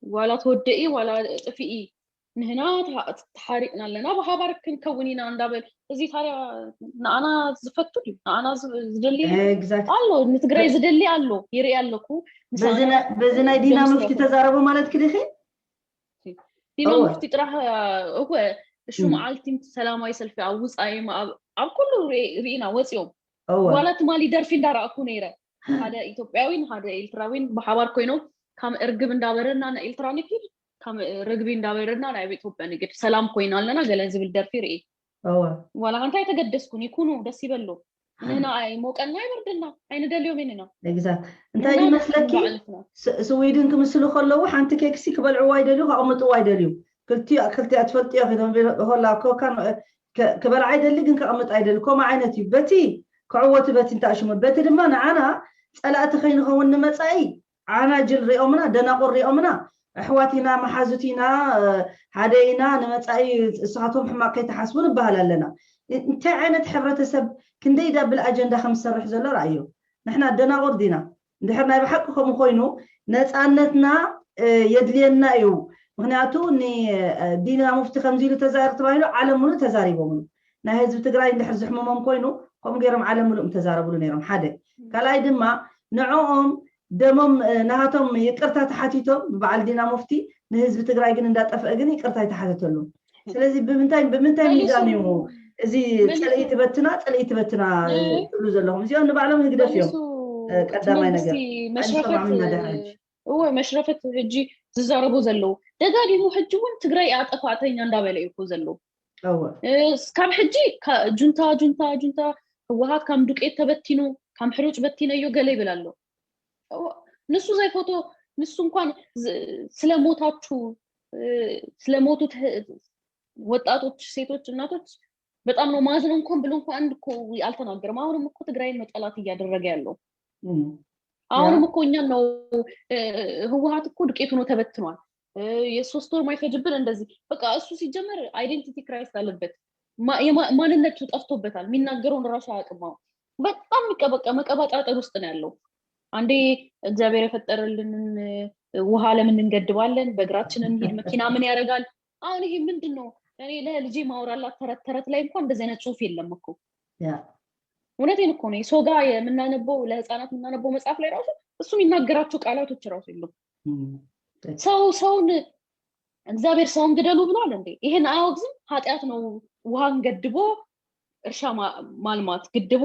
ولا تودئي ولا تفئي نهنا تحارقنا لنا بحبارك كونينا عندابل زي تاريا انا زفتولي انا زدلي الله نتغراي زدلي الله يري يالكو بزنا دينا مفتي تزاربوا مالت كدخي دينا مفتي طرح هو شو معالتي سلاماي سلفي عوز اي ما اب كله رينا وصيوم ولا تمالي درفي داراكو نيره هذا ايثيوبياوين هذا التراوين بحبار كوينو كم ارغب እንዳበረና ና ኤልትራኒክ كم رغبي እንዳበረና ና ኢትዮጵያ ንግድ ሰላም ኮይናለና ገለንዝብ ደርፊር ወላ አንተ የተገደስኩን ይኩኑ ደስ ይበሉ ነና አይ ሞቀና ይበርድና አይነ ደልዮ ምንና ኤግዛክት እንታይ ይመስለኪ ስዊድን ክምስሉ ከለው ሓንቲ ኬክሲ ክበልዑ ዋይደልዩ ካቅምጡ ዋይደልዩ ክልቲ አትፈልጥዩ ኸደም ሆላ ኮካን ክበልዓ አይደል ግን ካቅምጥ አይደል ኮማ አይነት ይበቲ ከዕወት በቲ እንታሽሙ በቲ ድማ ንዓና ጸላእቲ ኸይንኸውን ንመጻኢ عنا جل ريومنا دناقر ريومنا احواتنا محازتنا هادينا نمصاي سخاتهم حماقه تحسبون بهالالنا انت عينت حبرتسب كنديدا بالاجنده خمس سرح زلو رايو نحنا دناقر دينا ندحرنا بحقكم خوينو نصانتنا يدلينا ايو مغنياتو ني دينا مفتي خمزيلو تزاير تبايلو عالمونو تزاريبوم نا حزب تግራይ ندحر زحممم خوينو قوم غيرم عالمونو تزاربلو نيرم حدا كلاي دما نعوم دمم نهاتهم يقرتا تحاتيتهم بعد دينا مفتي نهزب تግራይ ግን እንዳጠፈ ግን ይቅርታ ይተሐተተሉ ስለዚህ በምንታይ ሚዛኒው እዚ ጸለይት በትና ጥሉ ዘለهم እዚኦም ንባዕሎም ህግደፍዮም ቀዳማይ ነገር هو مشرفت هجي ززاربو زلو دغاغيمو حجون تግራይ አጠፋተኛ እንዳበለ ይኮ ዘለው እስካም ሕጂ ጁንታ ህወሓት ካም ዱቄት ተበቲኑ ካም ሕሩጭ በቲነዮ ገለ ይብላሉ ንሱ ዘይ ፎቶ ንሱ እንኳን ስለሞታችሁ ስለሞቱት ወጣቶች ሴቶች እናቶች በጣም ነው ማዝነው እንኳን ብሎ እንኳን አንድ እኮ አልተናገረም አሁንም እኮ ትግራይን ነው ጠላት እያደረገ ያለው አሁንም እኮ እኛ ነው ህወሓት እኮ ዱቄቱ ነው ተበትኗል የሶስት ወር ማይፈጅብን እንደዚህ በቃ እሱ ሲጀመር አይደንቲቲ ክራይስት አለበት ማንነቱ ጠፍቶበታል የሚናገረውን ራሱ አያውቅም በጣም መቀባጣጠር ውስጥ ነው ያለው አንዴ እግዚአብሔር የፈጠረልንን ውሃ ለምን እንገድባለን በእግራችን እንሂድ መኪና ምን ያደርጋል አሁን ይሄ ምንድነው እኔ ለልጄ ማውራላት ተረት ላይ እንኳን እንደዚህ አይነት ጽሁፍ የለም እኮ እውነቴን እኮ ነው ሶጋ የምናነበው ለህፃናት የምናነበው መጽሐፍ ላይ ራሱ እሱ የሚናገራቸው ቃላቶች ራሱ የለም ሰውን እግዚአብሔር ሰውን ግደሉ ብሏል እንዴ ይሄን አያወግዝም ኃጢያት ነው ውሃን ገድቦ እርሻ ማልማት ግድቦ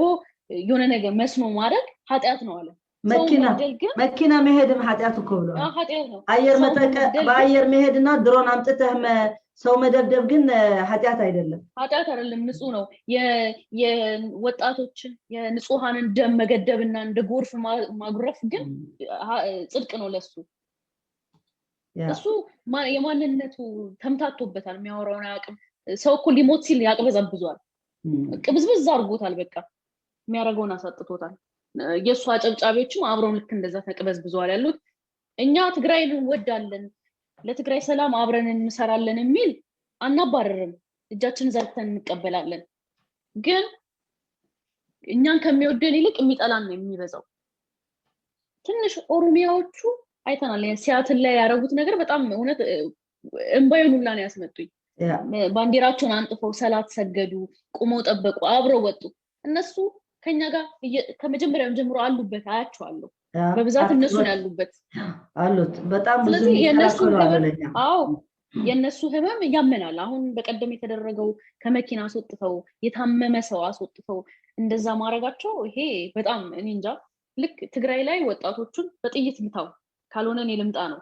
የሆነ ነገር መስኖ ማድረግ ኃጢያት ነው አለ መኪና መሄድም ኃጢያት እኮ ብሏል ኃጢያት ነው አየር መጠቀ በአየር መሄድና ድሮን አምጥተህ ሰው መደብደብ ግን ኃጢያት አይደለም ንጹህ ነው የወጣቶችን የንጹሃንን ደም መገደብና እንደ ጎርፍ ማጉረፍ ግን ጽድቅ ነው ለሱ እሱ የማንነቱ ተምታቶበታል የሚያወራውን አያውቅም ሰው እኮ ሊሞት ሲል ያቅበዘብዟል ቅብዝብዝ አርጎታል በቃ የሚያረጋውን አሳጥቶታል የሱ አጨብጫቢዎችም አብረው ልክ እንደዛ ተቅበዝብዟል ያሉት እኛ ትግራይን ወዳለን ለትግራይ ሰላም አብረን እንሰራለን የሚል አናባረርም እጃችን ዘርተን እንቀበላለን ግን እኛን ከሚወደን ይልቅ የሚጠላን ነው የሚበዛው ትንሽ ኦሮሚያዎቹ አይተናል ሲያትል ላይ ያረጉት ነገር በጣም እውነት እንባዩን ላይ ያስመጡኝ ባንዲራቸውን አንጥፈው ሰላት ሰገዱ ቁመው ጠበቁ አብረው ወጡ እነሱ ከኛ ጋር ከመጀመሪያው ጀምሮ አሉበት አያቸዋለሁ በብዛት እነሱ ያሉበት አሉት በጣም ብዙ የነሱ ህመም ያመናል አሁን በቀደም የተደረገው ከመኪና አስወጥተው የታመመ ሰው አስወጥተው እንደዛ ማረጋቸው ይሄ በጣም እኔ እንጃ ልክ ትግራይ ላይ ወጣቶቹን በጥይት ምታው ካልሆነ እኔ ልምጣ ነው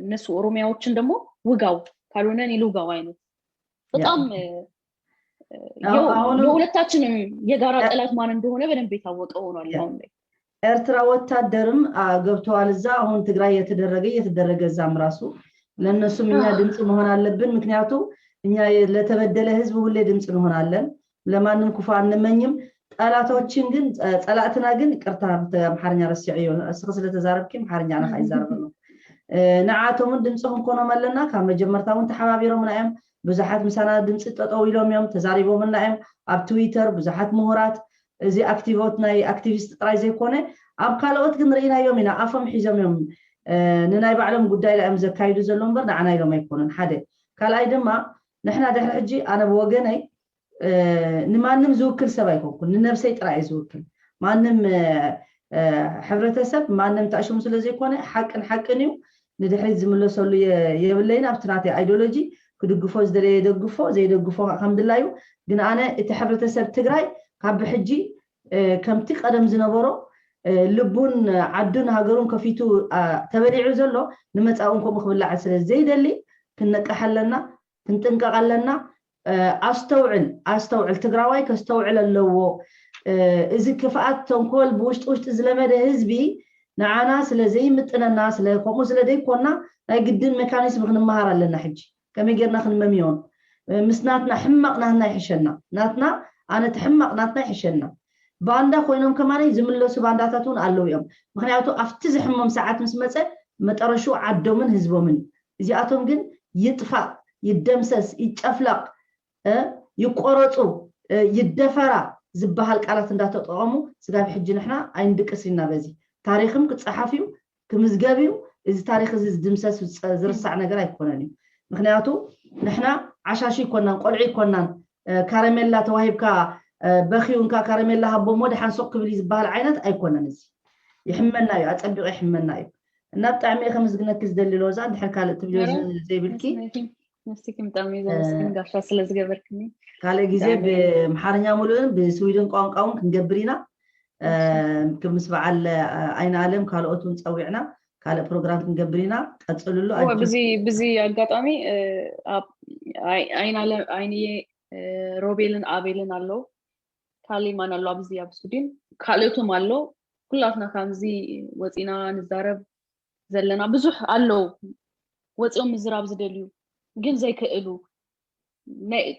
እነሱ ኦሮሚያዎችን ደግሞ ውጋው ካልሆነ እኔ ልውጋው አይነት በጣም የሁለታችንም የጋራ ጠላት ማን እንደሆነ በደንብ የታወቀ ሆኗል አሁን ላይ ኤርትራ ወታደርም ገብተዋል እዛ አሁን ትግራይ የተደረገ ዛም ራሱ ለነሱም እኛ ድምጽ መሆን አለብን ምክንያቱም እኛ ለተበደለ ህዝብ ሁሌ ድምጽ እንሆናለን ለማንም ኩፋ አንመኝም ጠላቶችን ግን ጸላእትና ግን ቅርታ በአማርኛ ረስዒዮ እስከ ስለተዛረብኪ አማርኛ አና አይዛረብ ነው ንዓቶም ድምጽهم ኮኖም አለና ከመጀመርታውን ተሐባቢሮም ናይም ብዙሓት ምሳና ድምጽ ተጠው ኢሎም ዮም ተዛሪቦም ናይም ኣብ ትዊተር ብዙሓት ምሁራት እዚ አክቲቪስት ናይ አክቲቪስት ጥራይ ዘይኮነ ኣብ ካልኦት ግን ርኢናዮም ኢና ኣፎም ሒዞም ዮም ንናይ ባዕሎም ጉዳይ ላይ ዘካይዱ ዘሎም በር ንዓና ኢሎም ኣይኮነን ሓደ ካልኣይ ድማ ንሕና ድሕሪ ሕጂ ኣነ ብወገነይ ንማንም ዝውክል ሰብ ኣይኮንኩን ንነፍሰይ ጥራይ ዝውክል ማንም ሕብረተሰብ ማንም ታሽሙ ስለዘይኮነ ሓቅን እዩ ንድሕሪ ዝምለሰሉ የብለይና ኣብትናተ አይዲዮሎጂ ክድግፎ ዝደለየ ደግፎ ዘይደግፎ ከምድላዩ ግን ኣነ እቲ ሕብረተሰብ ትግራይ ካብ ሕጂ ከምቲ ቀደም ዝነበሮ ልቡን ዓዱን ሃገሩን ከፊቱ ተበሊዑ ዘሎ ንመጻውን ከም ክብላዕ ስለ ዘይደሊ ክንነቀሐለና ክንጥንቀቀለና ኣስተውዕል ትግራዋይ ከስተውዕል ኣለዎ እዚ ክፍኣት ተንኮል ብውሽጢ ዝለመደ ህዝቢ ንዓና ስለ ዘይምጥነና ስለ ከምኡ ስለ ዘይኮና ናይ ግድን ሜካኒዝም ክንመሃር ኣለና ሕጂ ከመይ ጌርና ክንመምዮን ምስናትና ሕማቅናትና ይሕሸና ናትና ኣነ ትሕማቅ ናትና ይሕሸና ባንዳ ኮይኖም ከማነይ ዝምለሱ ባንዳታቱን ኣለው እዮም ምክንያቱ ኣፍቲ ዝሕመም ሰዓት ምስ መፀ መጠረሹ ዓዶምን ህዝቦምን እዚኣቶም ግን ይጥፋእ ይደምሰስ ይጨፍለቅ ይቆረፁ ይደፈራ ዝበሃል ቃላት እንዳተጠቀሙ ስጋብ ሕጂ ንሕና ኣይንድቅስና በዚ ታሪክም ክጽሓፍዩ ክምዝገብዩ እዚ ታሪክ እዚ ዝድምሰስ ዝርሳዕ ነገር ኣይኮነን እዩ ምክንያቱ ንሕና ዓሻሺ ይኮናን ቆልዒ ይኮናን ካራሜላ ተዋሂብካ በኺውንካ ካራሜላ ሃቦ ሞድ ሓንሶቅ ክብል ዝበሃል ዓይነት ኣይኮነን እዚ يحملنا يو أتبقى يحملنا يو النبت عمي خمس جنة كز دليل وزان دحر كالة تبجوز زي بالكي نفسي كم تعمي زي مسكين قاشا سلز جبركني كالة جزء بمحارنيا مولون بسويدن قاون كنجبرينا كمسبع على أين عالم كالة أوتون تسويعنا كالة بروجرام كنجبرينا أتصل له هو بزي أقاطعمي أين عالم أيني روبيلن أبيلن الله كالي ما نلعب بزي أبسودين كالة توم الله كلاتنا خمزي وزينا نزارب زلنا بزح الله وزيهم مزراب زدليو جن زي كألو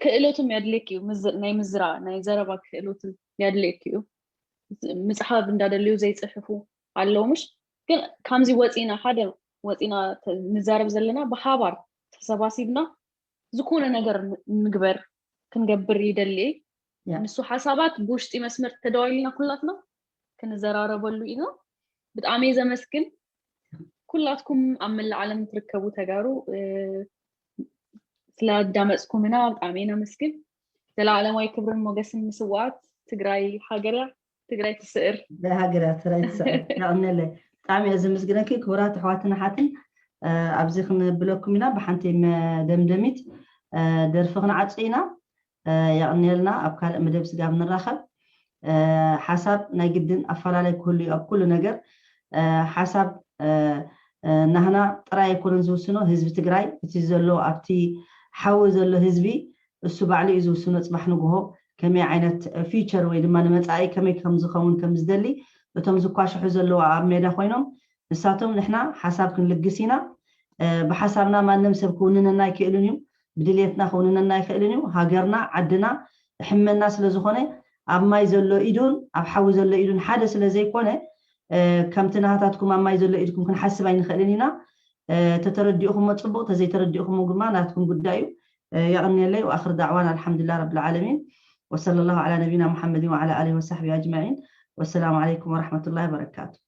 كألوتهم يدلكيو ناي مزرع ناي زربا كألوتهم يدلكيو مصحاب እንዳደልዩ ዘይጽሕፉ አለው ምሽ ግን ከምዚ ወፂና ሓደ ወፂና ንዛረብ ዘለና በሓባር ተሰባሲብና ዝኮነ ነገር ንግበር ክንገብር ይደሊ ንሱ ሓሳባት ብውሽጢ መስመር ተደዋይልና ኩላትና ክንዘራረበሉ ኢና ብጣዕሚ ዘመስግን ኩላትኩም ኣብ መላእ ዓለም ትርከቡ ተጋሩ ስላዳመጽኩምና ብጣዕሚ ነመስግን ዘላዓለማዊ ክብርን ሞገስን ምስዋዕት ትግራይ ሃገራ تقرأي تسئر لا هاجرة ترى تسئر يعني لا تعمي إذا مسجنا كي كورات حواتنا حاتن أبزخن بلوكم هنا بحنتي دمدميت درفقنا عطينا يعني لنا أبكار مدرس جاب الرخب حسب نجدن أفعل على كل نجر حسب نحنا ترى يكون زوسنا هزب تقرأي تزلوا أبتي حوزلوا هزبي السبع لي زوسنا تسمحنا جوه كمي عينت فيتشر وين ما نمتعي كمي كم زخون كم زدلي بتمزقاش حزلوا عميدا خوينهم نساتهم نحنا حساب كن لقسينا بحسابنا ما نمسب كوننا نايك إلنيو بدليتنا خوننا نايك إلنيو هاجرنا عدنا حمل الناس لزخونة أما يزلوا إيدون أب حوزلوا إيدون حدث لزي كونه كم تنهاتكم أما يزلوا إيدكم كن حسب عين خلينا تترديهم مطلوب تزي ترديهم مجمع ناتكم قدايو يعني الله وآخر دعوانا الحمد لله رب العالمين وصلى الله على نبينا محمد وعلى آله وصحبه أجمعين والسلام عليكم ورحمة الله وبركاته.